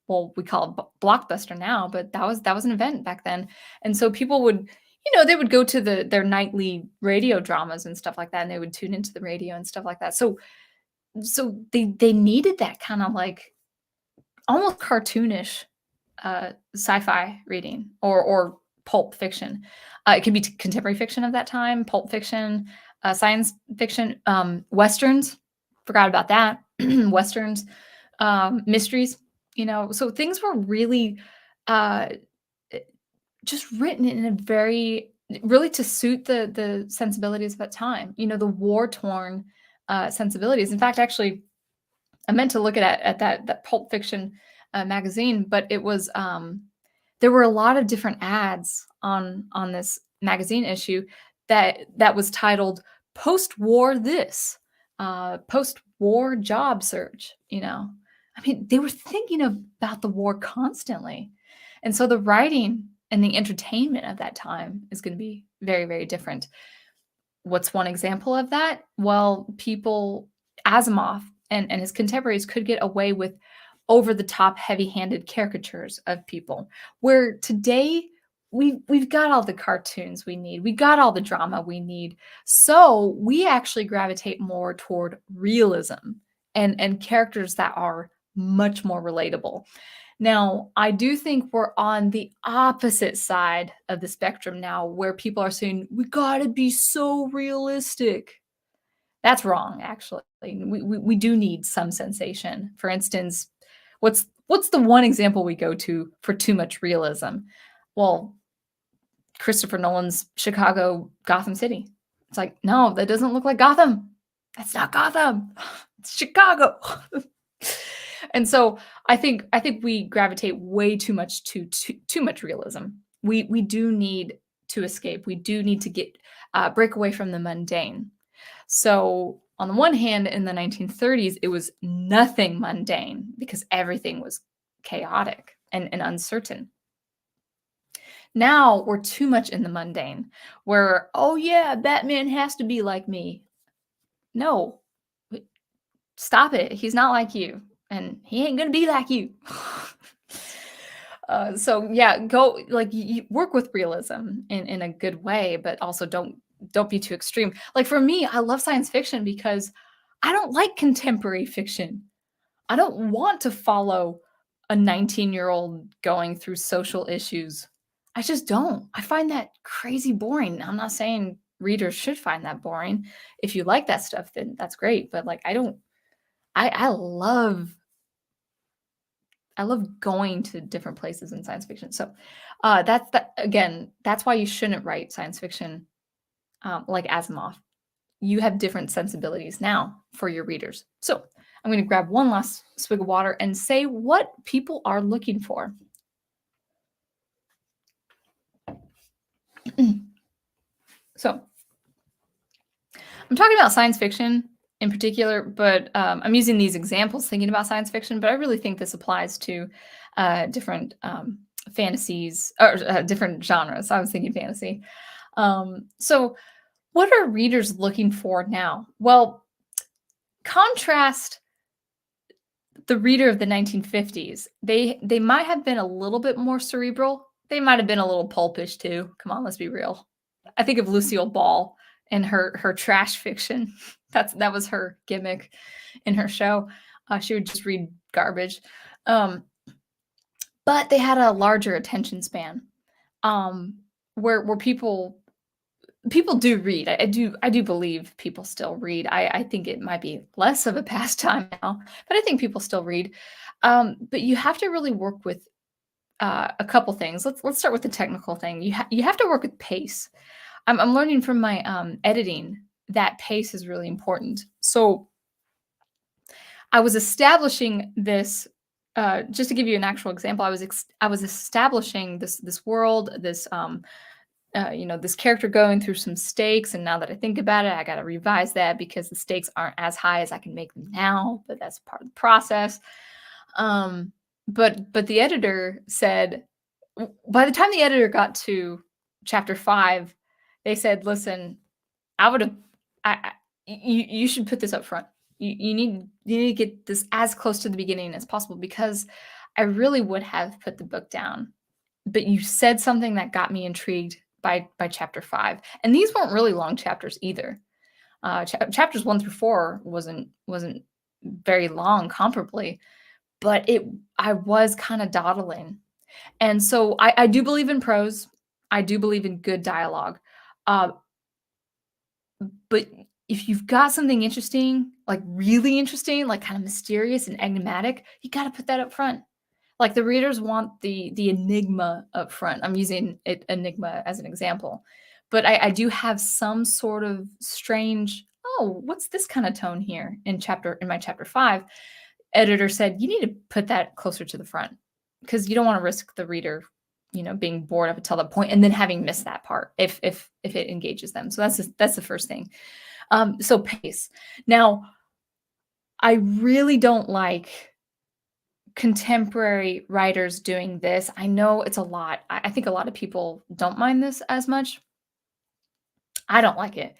well, we call it blockbuster now, but that was an event back then, and so people would. You know, they would go to their nightly radio dramas and stuff like that, and they would tune into the radio and stuff like that. So they needed that kind of like almost cartoonish sci-fi reading or pulp fiction. It could be contemporary fiction of that time, pulp fiction, science fiction, westerns. Forgot about that. Westerns, mysteries. You know, so things were really uh, just written in a very really to suit the sensibilities of that time. You know, the war torn sensibilities. In fact, actually, I meant to look at that Pulp Fiction magazine, but it was there were a lot of different ads on this magazine issue that was titled "Post-War This," post-war job search. You know, I mean, they were thinking about the war constantly, and so the writing and the entertainment of that time is going to be very, very different. What's one example of that? Well, people, Asimov and his contemporaries could get away with over the top, heavy handed caricatures of people, where today we've got all the cartoons we need, we got all the drama we need. So we actually gravitate more toward realism and characters that are much more relatable. Now, I do think we're on the opposite side of the spectrum now, where people are saying, we gotta be so realistic. That's wrong, actually. We do need some sensation. For instance, what's the one example we go to for too much realism? Well, Christopher Nolan's Chicago, Gotham City. It's like, no, that doesn't look like Gotham. That's not Gotham. It's Chicago. And so I think we gravitate way too much to too much realism. We do need to escape. We do need to get break away from the mundane. So on the one hand, in the 1930s, it was nothing mundane because everything was chaotic and uncertain. Now we're too much in the mundane, where, oh yeah, Batman has to be like me. No, stop it. He's not like you, and he ain't gonna be like you. So yeah, go like you work with realism in a good way, but also don't don't be too extreme. Like for me, I love science fiction because I don't like contemporary fiction. I don't want to follow a 19-year-old going through social issues. I just don't. I find that crazy boring. I'm not saying readers should find that boring. If you like that stuff, then that's great. But like I don't I love going to different places in science fiction. So that's that again, that's why you shouldn't write science fiction like Asimov. You have different sensibilities now for your readers. So I'm going to grab one last swig of water and say what people are looking for. So I'm talking about science fiction in particular, but I'm using these examples thinking about science fiction, but I really think this applies to different fantasies or different genres. I was thinking fantasy. So what are readers looking for now? Well, contrast the reader of the 1950s. They might have been a little bit more cerebral. They might have been a little pulpish too. Come on, let's be real. I think of Lucille Ball and her trash fiction. That was her gimmick in her show. She would just read garbage. But they had a larger attention span. Where people do read. I do believe people still read. I think it might be less of a pastime now, but I think people still read. But you have to really work with a couple things. Let's start with the technical thing. You have to work with pace. I'm learning from my editing that pace is really important. So I was establishing this. Just to give you an actual example, I was establishing this world, this this character going through some stakes, and now that I think about it, I got to revise that because the stakes aren't as high as I can make them now, but that's part of the process. But the editor said, by the time the editor got to chapter 5, they said, "Listen, I would have, you should put this up front. You need to get this as close to the beginning as possible because I really would have put the book down, but you said something that got me intrigued by chapter 5." And these weren't really long chapters either. Chapters 1 through 4 wasn't very long comparably, but I was kind of dawdling. And so I do believe in prose. I do believe in good dialogue. Uh, but if you've got something interesting, like really interesting, like kind of mysterious and enigmatic, you got to put that up front. Like the readers want the enigma up front. I'm using enigma as an example, but I do have some sort of strange. Oh, what's this kind of tone here in my chapter 5? Editor said you need to put that closer to the front because you don't want to risk the reader, being bored up until that point and then having missed that part if it engages them. So that's the first thing. So pace. Now, I really don't like contemporary writers doing this. I know it's a lot. I think a lot of people don't mind this as much. I don't like it.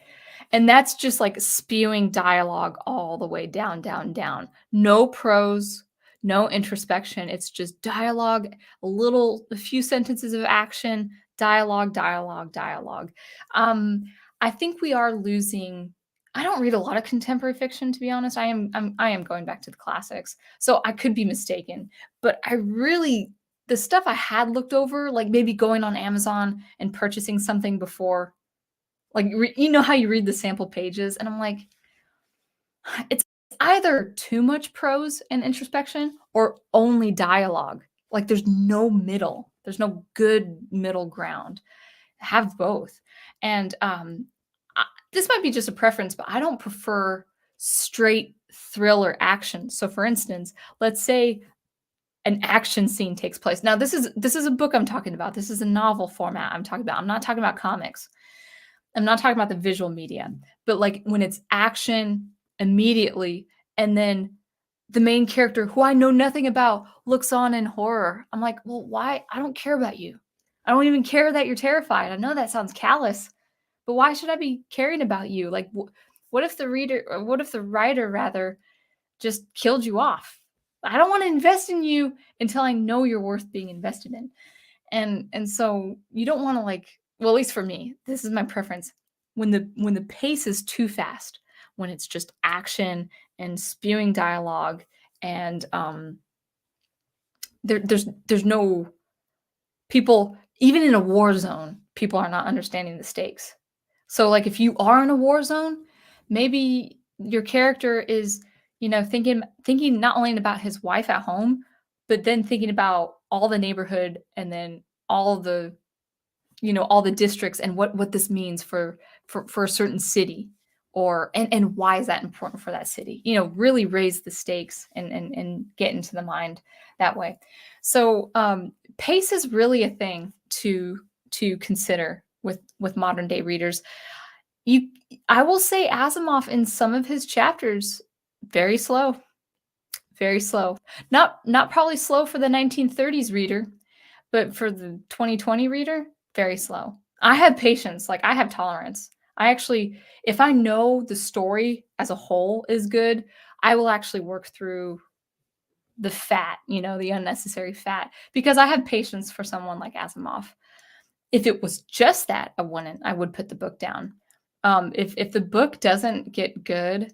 And that's just like spewing dialogue all the way down, down, down. No prose, no introspection. It's just dialogue, a few sentences of action, dialogue, dialogue, dialogue. I think we are losing. I don't read a lot of contemporary fiction, to be honest. I am going back to the classics, so I could be mistaken. But the stuff I had looked over, like maybe going on Amazon and purchasing something before, like how you read the sample pages, and I'm like, it's either too much prose and introspection or only dialogue. Like there's no middle. There's no good middle ground. Have both. And this might be just a preference, but I don't prefer straight thriller action. So for instance, let's say an action scene takes place. Now this is a book I'm talking about. This is a novel format I'm talking about. I'm not talking about comics. I'm not talking about the visual media, but like when it's action immediately and then the main character who I know nothing about looks on in horror. I'm like, well, why? I don't care about you. I don't even care that you're terrified. I know that sounds callous, but why should I be caring about you? Like, what if the writer rather just killed you off? I don't want to invest in you until I know you're worth being invested in. And so you don't want to, like, well, at least for me, this is my preference. when the pace is too fast, when it's just action and spewing dialogue, and there's no people, even in a war zone, people are not understanding the stakes. So, like, if you are in a war zone, maybe your character is, thinking not only about his wife at home, but then thinking about all the neighborhood, and then all the all the districts, and what this means for a certain city, or and why is that important for that city. Really raise the stakes, and get into the mind that way. So pace is really a thing to consider with modern day readers. you I will say Asimov in some of his chapters, very slow, very slow. Not probably slow for the 1930s reader, but for the 2020 reader, very slow. I have patience, like, I have tolerance. I actually, if I know the story as a whole is good, I will actually work through the fat, the unnecessary fat, because I have patience for someone like Asimov. If it was just that, I wouldn't. I would put the book down. If the book doesn't get good,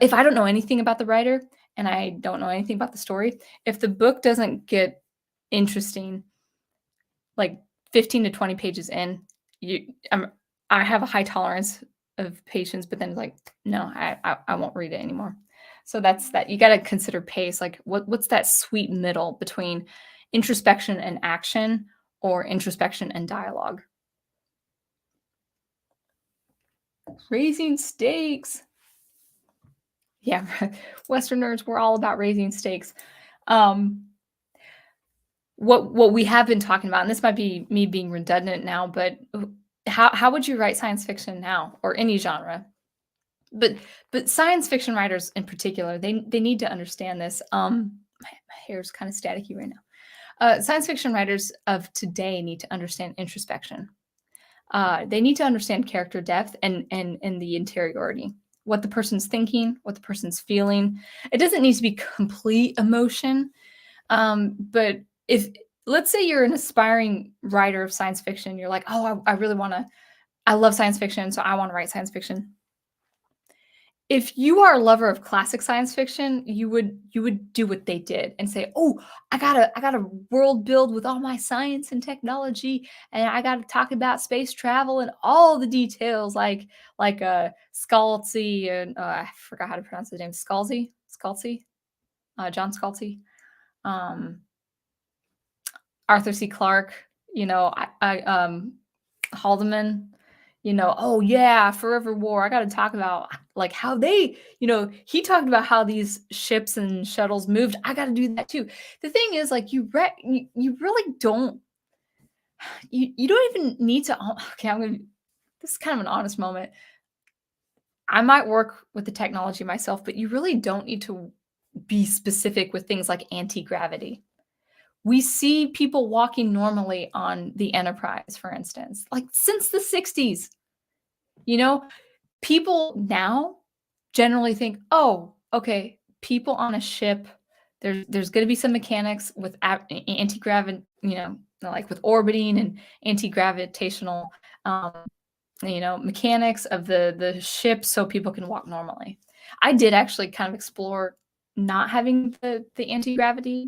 if I don't know anything about the writer and I don't know anything about the story, if the book doesn't get interesting, like 15 to 20 pages in, I have a high tolerance of patience, but then, like, no, I won't read it anymore. So that's that. You got to consider pace. Like, what's that sweet middle between introspection and action, or introspection and dialogue? Raising stakes. Yeah, Westerners, we're all about raising stakes. Um, what we have been talking about, and this might be me being redundant now, but how would you write science fiction now, or any genre? But science fiction writers in particular, they need to understand this. My hair's kind of staticky right now. Science fiction writers of today need to understand introspection. They need to understand character depth, and the interiority, what the person's thinking, what the person's feeling. It doesn't need to be complete emotion, but if, let's say you're an aspiring writer of science fiction, you're like, oh, I really want to. I love science fiction, so I want to write science fiction. If you are a lover of classic science fiction, you would do what they did and say, "Oh, I got a world build with all my science and technology, and I got to talk about space travel and all the details, like Scalzi, and I forgot how to pronounce his name, Scalzi, John Scalzi, um, Arthur C. Clarke, Haldeman, oh yeah, Forever War. I got to talk about, like, how they, he talked about how these ships and shuttles moved. I got to do that too. The thing is, like, you really don't, you don't even need to. Okay, this is kind of an honest moment. I might work with the technology myself, but you really don't need to be specific with things like anti-gravity. We see people walking normally on the Enterprise, for instance, like, since the 60s. You know, people now generally think, "Oh, okay, people on a ship, there's gonna be some mechanics with anti-gravi like with orbiting and anti-gravitational, um, mechanics of the ship so people can walk normally." I did actually kind of explore not having the anti-gravity,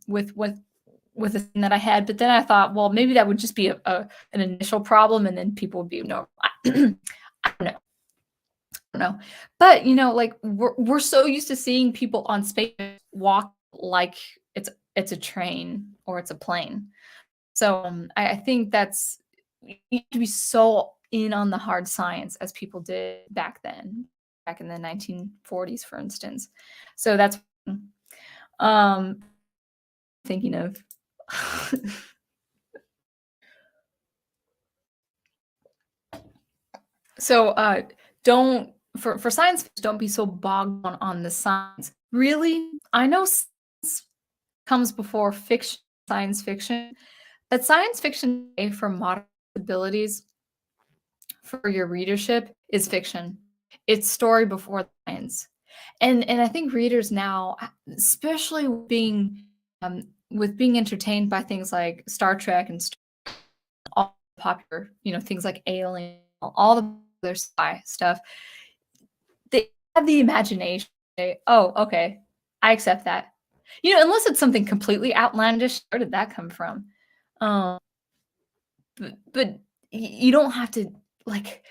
with the thing that I had, but then I thought, well, maybe that would just be an initial problem, and then people would be normal. I don't know. I don't know. But, like, we're so used to seeing people on space walk like it's a train or it's a plane. So I think that's, you need to be so in on the hard science as people did back then, back in the 1940s, for instance. So that's thinking of. So don't for science, don't be so bogged on the science. Really, I know science comes before fiction, science fiction, but science fiction today, for modern abilities for your readership, is fiction. It's story before science. And I think readers now, especially with being entertained by things like Star Trek and all popular, things like Alien, all the their spy stuff. They have the imagination. Oh, okay, I accept that. Unless it's something completely outlandish. Where did that come from? Um, but you don't have to like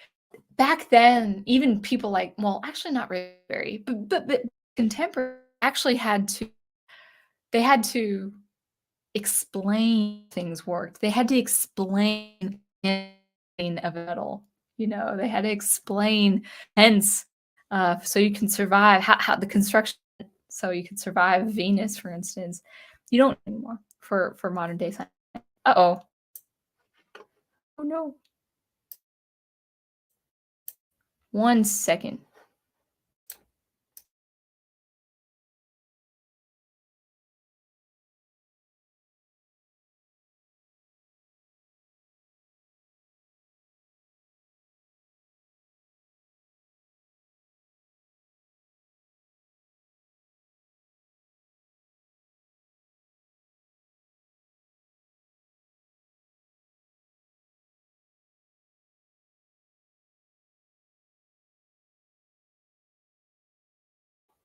back then. Even people like, well, actually, not really, very, but contemporary actually had to explain things worked. They had to explain of metal. They had to explain hence so you can survive how the construction so you can survive Venus, for instance. You don't anymore for modern day science. Uh-oh. Oh no. 1 second.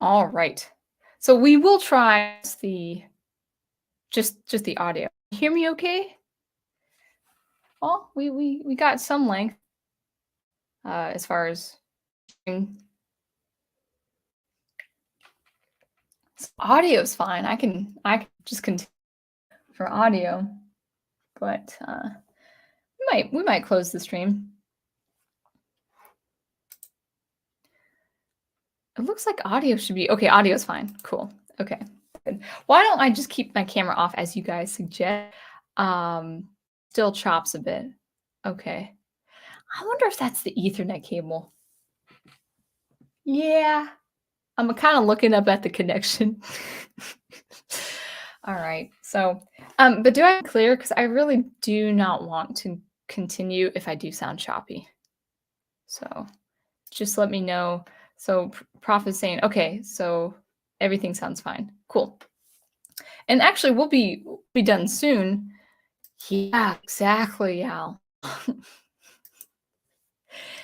All right. So we will try just the audio. Hear me okay? Well, we got some length as far as audio is fine. I can just continue for audio, but we might close the stream. It looks like audio should be okay. Audio is fine. Cool. Okay. Good. Why don't I just keep my camera off as you guys suggest? Um, Still chops a bit. Okay. I wonder if that's the Ethernet cable. Yeah, I'm kind of looking up at the connection. All right. So, but do I clear? Because I really do not want to continue if I do sound choppy. So just let me know. So Prof is saying, okay, so everything sounds fine. Cool. And actually, we'll be done soon. Yeah, exactly, Al.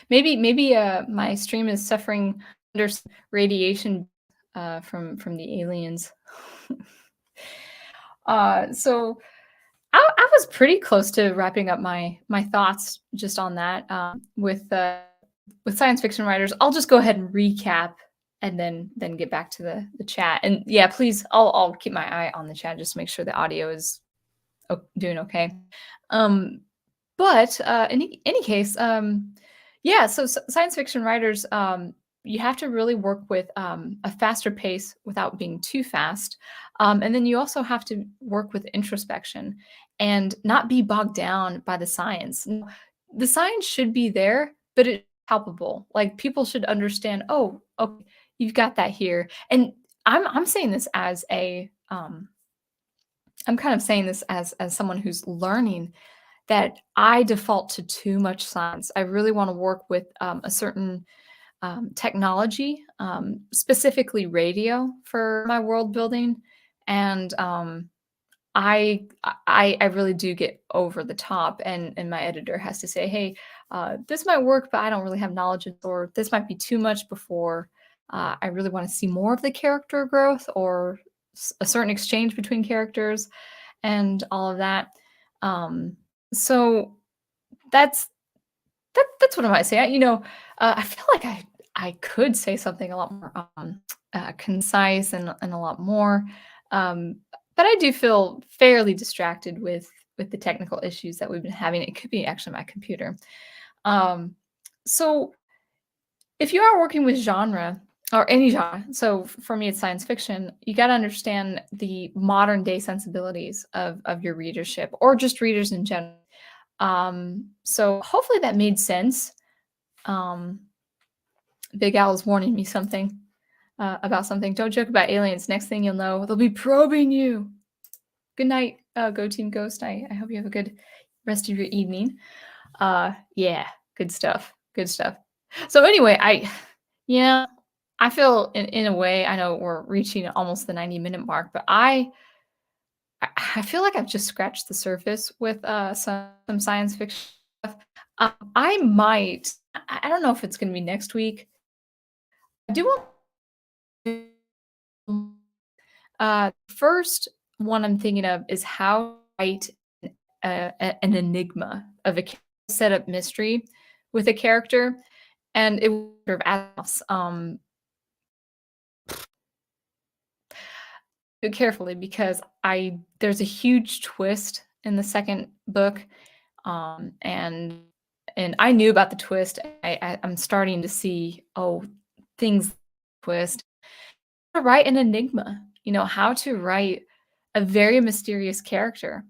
Maybe my stream is suffering under radiation from the aliens. So I was pretty close to wrapping up my thoughts just on that with science fiction writers. I'll just go ahead and recap and then get back to the chat. And yeah, please, I'll keep my eye on the chat just to make sure the audio is doing okay. But in any case, yeah. So science fiction writers, you have to really work with a faster pace without being too fast, and then you also have to work with introspection and not be bogged down by the science. The science should be there, but it's palpable. Like people should understand. Oh, okay, you've got that here, and I'm saying this as a I'm kind of saying this as someone who's learning that I default to too much science. I really want to work with a certain technology, specifically radio for my world building, and I really do get over the top, and my editor has to say, hey, this might work, but I don't really have knowledge, or this might be too much before. I really want to see more of the character growth or a certain exchange between characters and all of that. So that's that's what I might say. I feel like I could say something a lot more concise and a lot more, um, but I do feel fairly distracted with the technical issues that we've been having. It could be actually my computer. Um, so if you are working with genre or any genre, so for me it's science fiction, you got to understand the modern day sensibilities of your readership or just readers in general. So hopefully that made sense. Um, Big Al is warning me something about something. Don't joke about aliens. Next thing you'll know, they'll be probing you. Good night, Go Team Ghost. I hope you have a good rest of your evening. Yeah, good stuff. Good stuff. So anyway, yeah, I feel in a way, I know we're reaching almost the 90-minute mark, but I feel like I've just scratched the surface with some science fiction stuff. I might I don't know if it's gonna be next week. I do want first one I'm thinking of is how to write an enigma of a setup mystery with a character, and it was sort of carefully because I there's a huge twist in the second book, and I knew about the twist. I'm starting to see, oh, things twist. How to write an enigma, how to write a very mysterious character.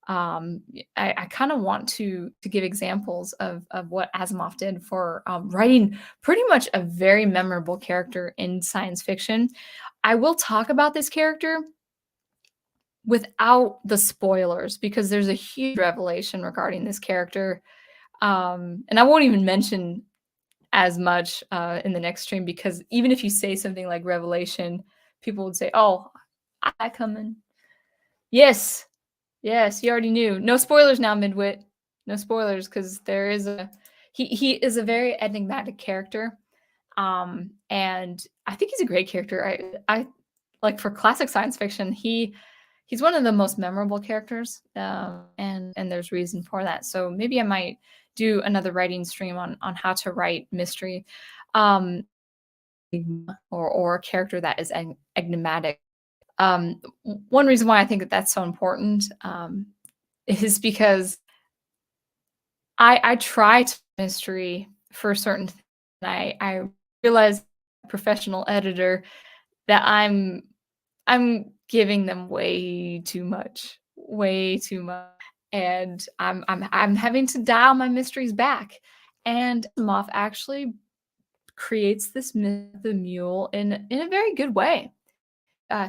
I kind of want to give examples of what Asimov did for writing pretty much a very memorable character in science fiction. I will talk about this character without the spoilers because there's a huge revelation regarding this character. And I won't even mention as much in the next stream because even if you say something like revelation, people would say, "Oh, I coming." Yes, yes, you already knew. No spoilers now, Midwit. No spoilers because there is a he is a very enigmatic character, and I think he's a great character. I like for classic science fiction, he's one of the most memorable characters, and there's reason for that. So maybe I might do another writing stream on how to write mystery, um, or a character that is enigmatic. One reason why I think that that's so important is because I try to mystery for certain things. I realize professional editor that I'm giving them way too much, and I'm having to dial my mysteries back. And Moff actually creates this myth of the mule in a very good way,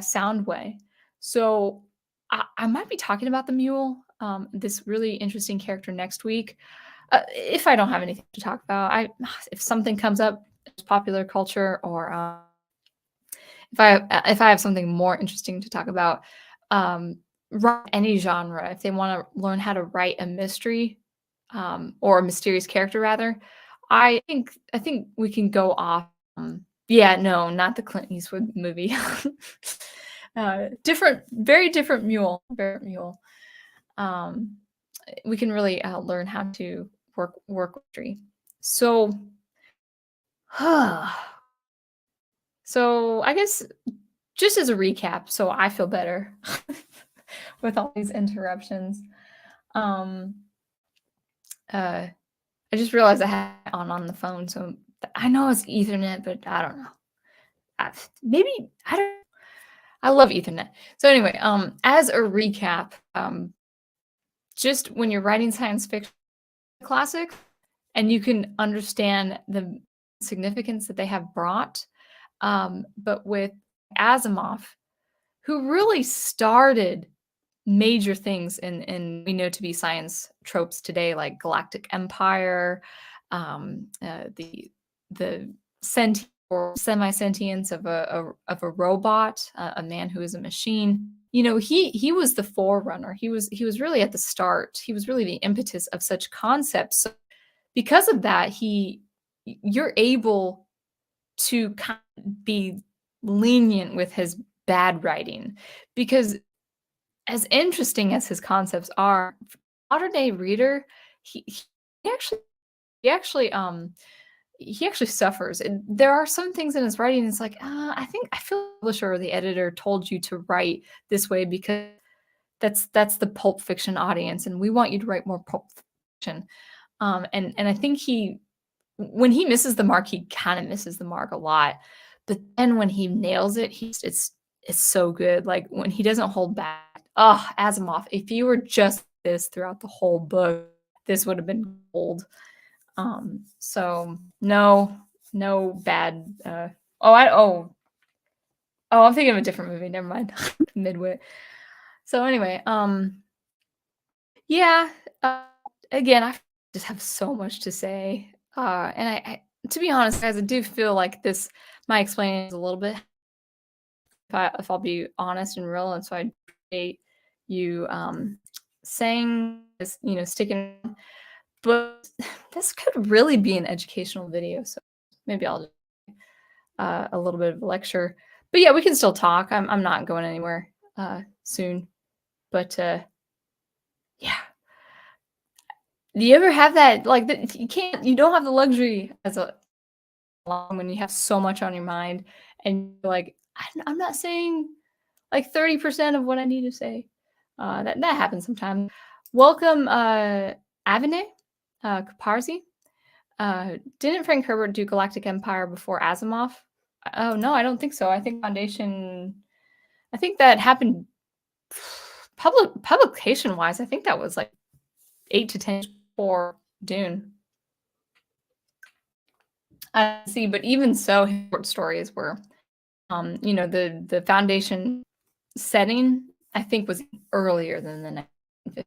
sound way. So I might be talking about the mule, this really interesting character next week. If I don't have anything to talk about, I if something comes up, it's popular culture, or if I have something more interesting to talk about, write any genre. If they want to learn how to write a mystery, or a mysterious character rather, I think we can go off. Yeah, no, not the Clint Eastwood movie. Different, very different mule. Very mule. Um, we can really learn how to work with tree. So, so I guess just as a recap, so I feel better with all these interruptions. Um, uh, I just realized I had it on the phone, so I know it's Ethernet, but I don't know. Maybe I don't. I love Ethernet. So anyway, as a recap, just when you're writing science fiction classic, and you can understand the significance that they have brought, but with Asimov, who really started major things in we know to be science tropes today, like galactic empire, the sentient or semi-sentience of a robot, a man who is a machine. He was the forerunner. He was really at the start. He was really the impetus of such concepts. So because of that, you're able to kind of be lenient with his bad writing because as interesting as his concepts are, modern day reader, he actually he actually he actually suffers. And there are some things in his writing. It's like, I feel the publisher or the editor told you to write this way because that's the pulp fiction audience, and we want you to write more pulp fiction. And I think when he misses the mark, he kind of misses the mark a lot. But then when he nails it, it's so good. Like when he doesn't hold back. Oh, Asimov, if you were just this throughout the whole book, this would have been gold. So no bad. I'm thinking of a different movie. Never mind. Midwit. So anyway, yeah. Uh, again, I just have so much to say. And to be honest, guys, I do feel like my explaining is a little bit, if I'll be honest and real, and so I appreciate you saying this, sticking. But this could really be an educational video, so maybe I'll a little bit of a lecture. But yeah, we can still talk. I'm not going anywhere soon. But yeah, do you ever have that like that? You don't have the luxury as a when you have so much on your mind, and you're like I'm not saying like 30% of what I need to say. That happens sometimes. Welcome, Avine, Kaparzi. Didn't Frank Herbert do Galactic Empire before Asimov? Oh no, I don't think so. I think Foundation. I think that happened publication wise. I think that was like 8 to 10 before Dune. I see, but even so, his short stories were, the Foundation setting. I think was earlier than the 1950s.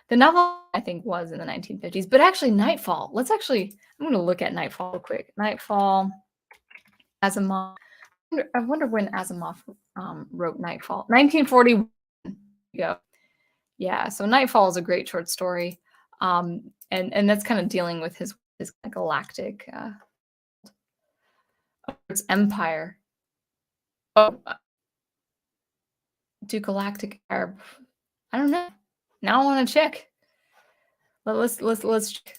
The novel I think was in the 1950s, but actually Nightfall. I'm going to look at Nightfall real quick. Nightfall, Asimov. I wonder when Asimov wrote Nightfall. 1941. Go. Yeah, so Nightfall is a great short story, and that's kind of dealing with his galactic. It's Empire. Oh, do Galactic Arab? I don't know. Now I want to check. Let's check.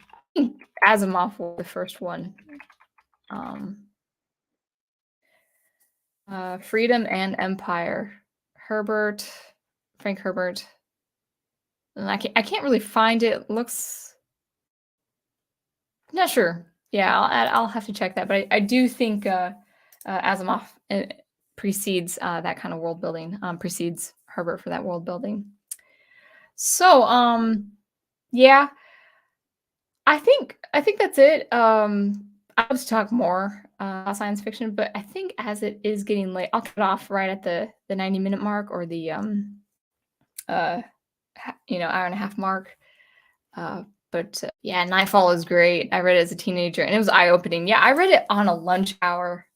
I think Asimov was the first one. Freedom and Empire. Frank Herbert. And I can't really find it. Looks not sure. Yeah, I'll have to check that. But I do think Asimov precedes that kind of world building. Precedes Herbert for that world building. So yeah, I think that's it. I would talk more about science fiction, but I think as it is getting late, I'll cut off right at the 90-minute mark or the hour and a half mark. But yeah, Nightfall is great. I read it as a teenager, and it was eye opening. Yeah, I read it on a lunch hour,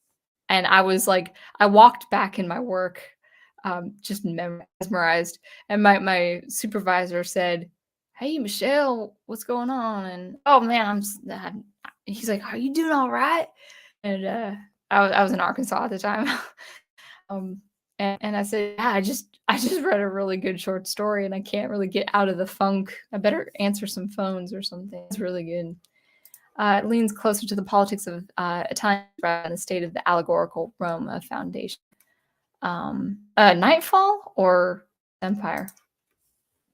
and I was like, I walked back in my work, just mesmerized, and my supervisor said, "Hey, Michelle, what's going on?" And oh man, he's like, "Are you doing all right?" And I was in Arkansas at the time. And I said, "Yeah, I just read a really good short story, and I can't really get out of the funk. I better answer some phones or something." It's really good. It leans closer to the politics of Italian rather than the state of the allegorical Rome of Foundation. Nightfall or Empire?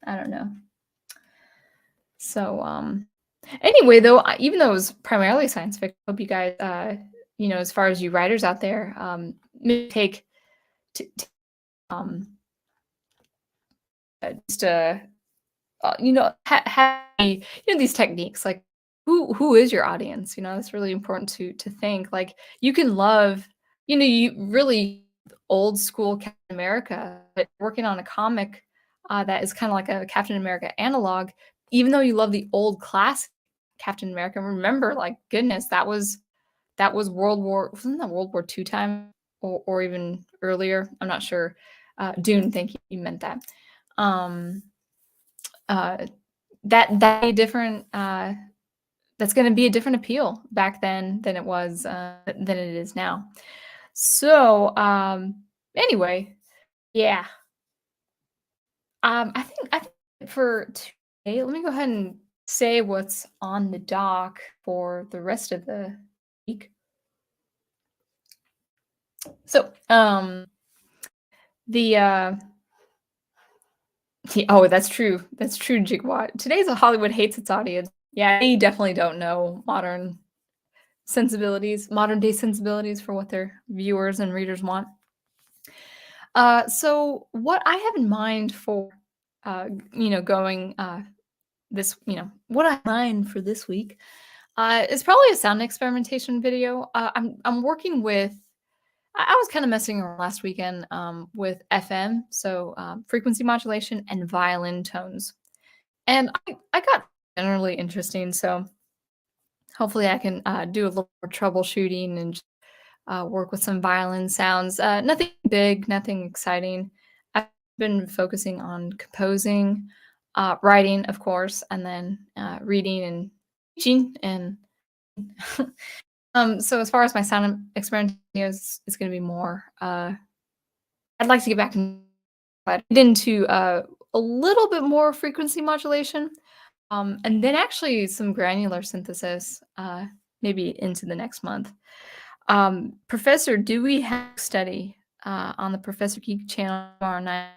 I don't know. So anyway, though, even though it was primarily science fiction, I hope you guys, as far as you writers out there, take just these techniques like who is your audience. That's really important to think. Like you can love, you really old school Captain America, but working on a comic that is kind of like a Captain America analog, even though you love the old classic Captain America. Remember, like, goodness, that was wasn't that World War II time, or even earlier? I'm not sure. Dune, thank you. You meant that. That a different. That's going to be a different appeal back then than it is now. So anyway, yeah. I think for today, let me go ahead and say what's on the dock for the rest of the week. So, oh, that's true. That's true, Jigwatt. Today's a Hollywood hates its audience. Yeah, they definitely don't know modern day sensibilities for what their viewers and readers want. So what I have in mind for, going what I have in mind for this week is probably a sound experimentation video. I'm working with. I was kind of messing around last weekend with FM, so frequency modulation and violin tones, and I got generally interesting. So hopefully I can do a little more troubleshooting and work with some violin sounds. Nothing big, nothing exciting. I've been focusing on composing writing, of course, and then reading and teaching. And so as far as my sound experiment goes, it's going to be more. I'd like to get back into a little bit more frequency modulation, and then actually some granular synthesis, maybe into the next month. Professor, do we have a study on the Professor Geek channel tomorrow night?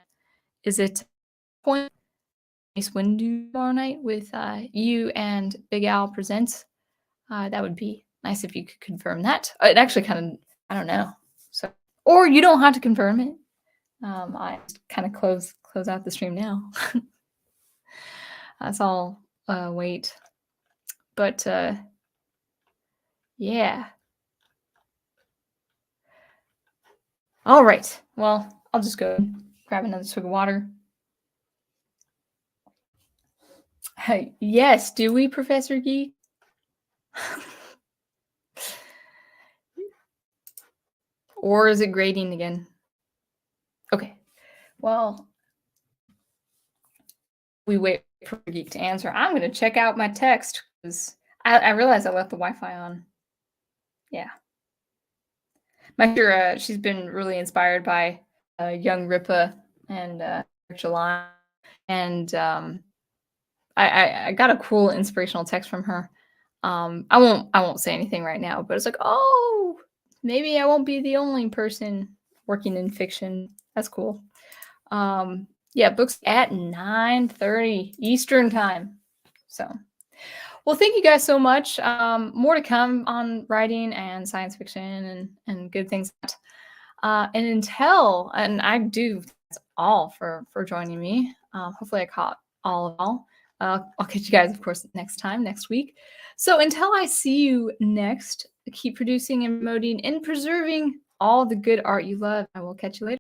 Is it point nice window tomorrow night with you and Big Al presents? That would be nice if you could confirm that. It actually kind of, I don't know. So, or you don't have to confirm it. I kind of close out the stream now. That's all. Wait, but yeah. All right. Well, I'll just go grab another swig of water. Hey, yes, do we, Professor Geek? Or is it grading again? Okay. Well, we wait for Geek to answer. I'm going to check out my text because I realized I left the Wi-Fi on. Yeah. My sure she's been really inspired by young Ripa and July, and I got a cool inspirational text from her. I won't say anything right now, but it's like, oh, maybe I won't be the only person working in fiction. That's cool. Yeah, books at 9:30 Eastern time. So, well, thank you guys so much. More to come on writing and science fiction and good things. And I do that's all for joining me. Hopefully I caught all of all. I'll catch you guys, of course, next week. So until I see you next, keep producing and promoting and preserving all the good art you love. I will catch you later.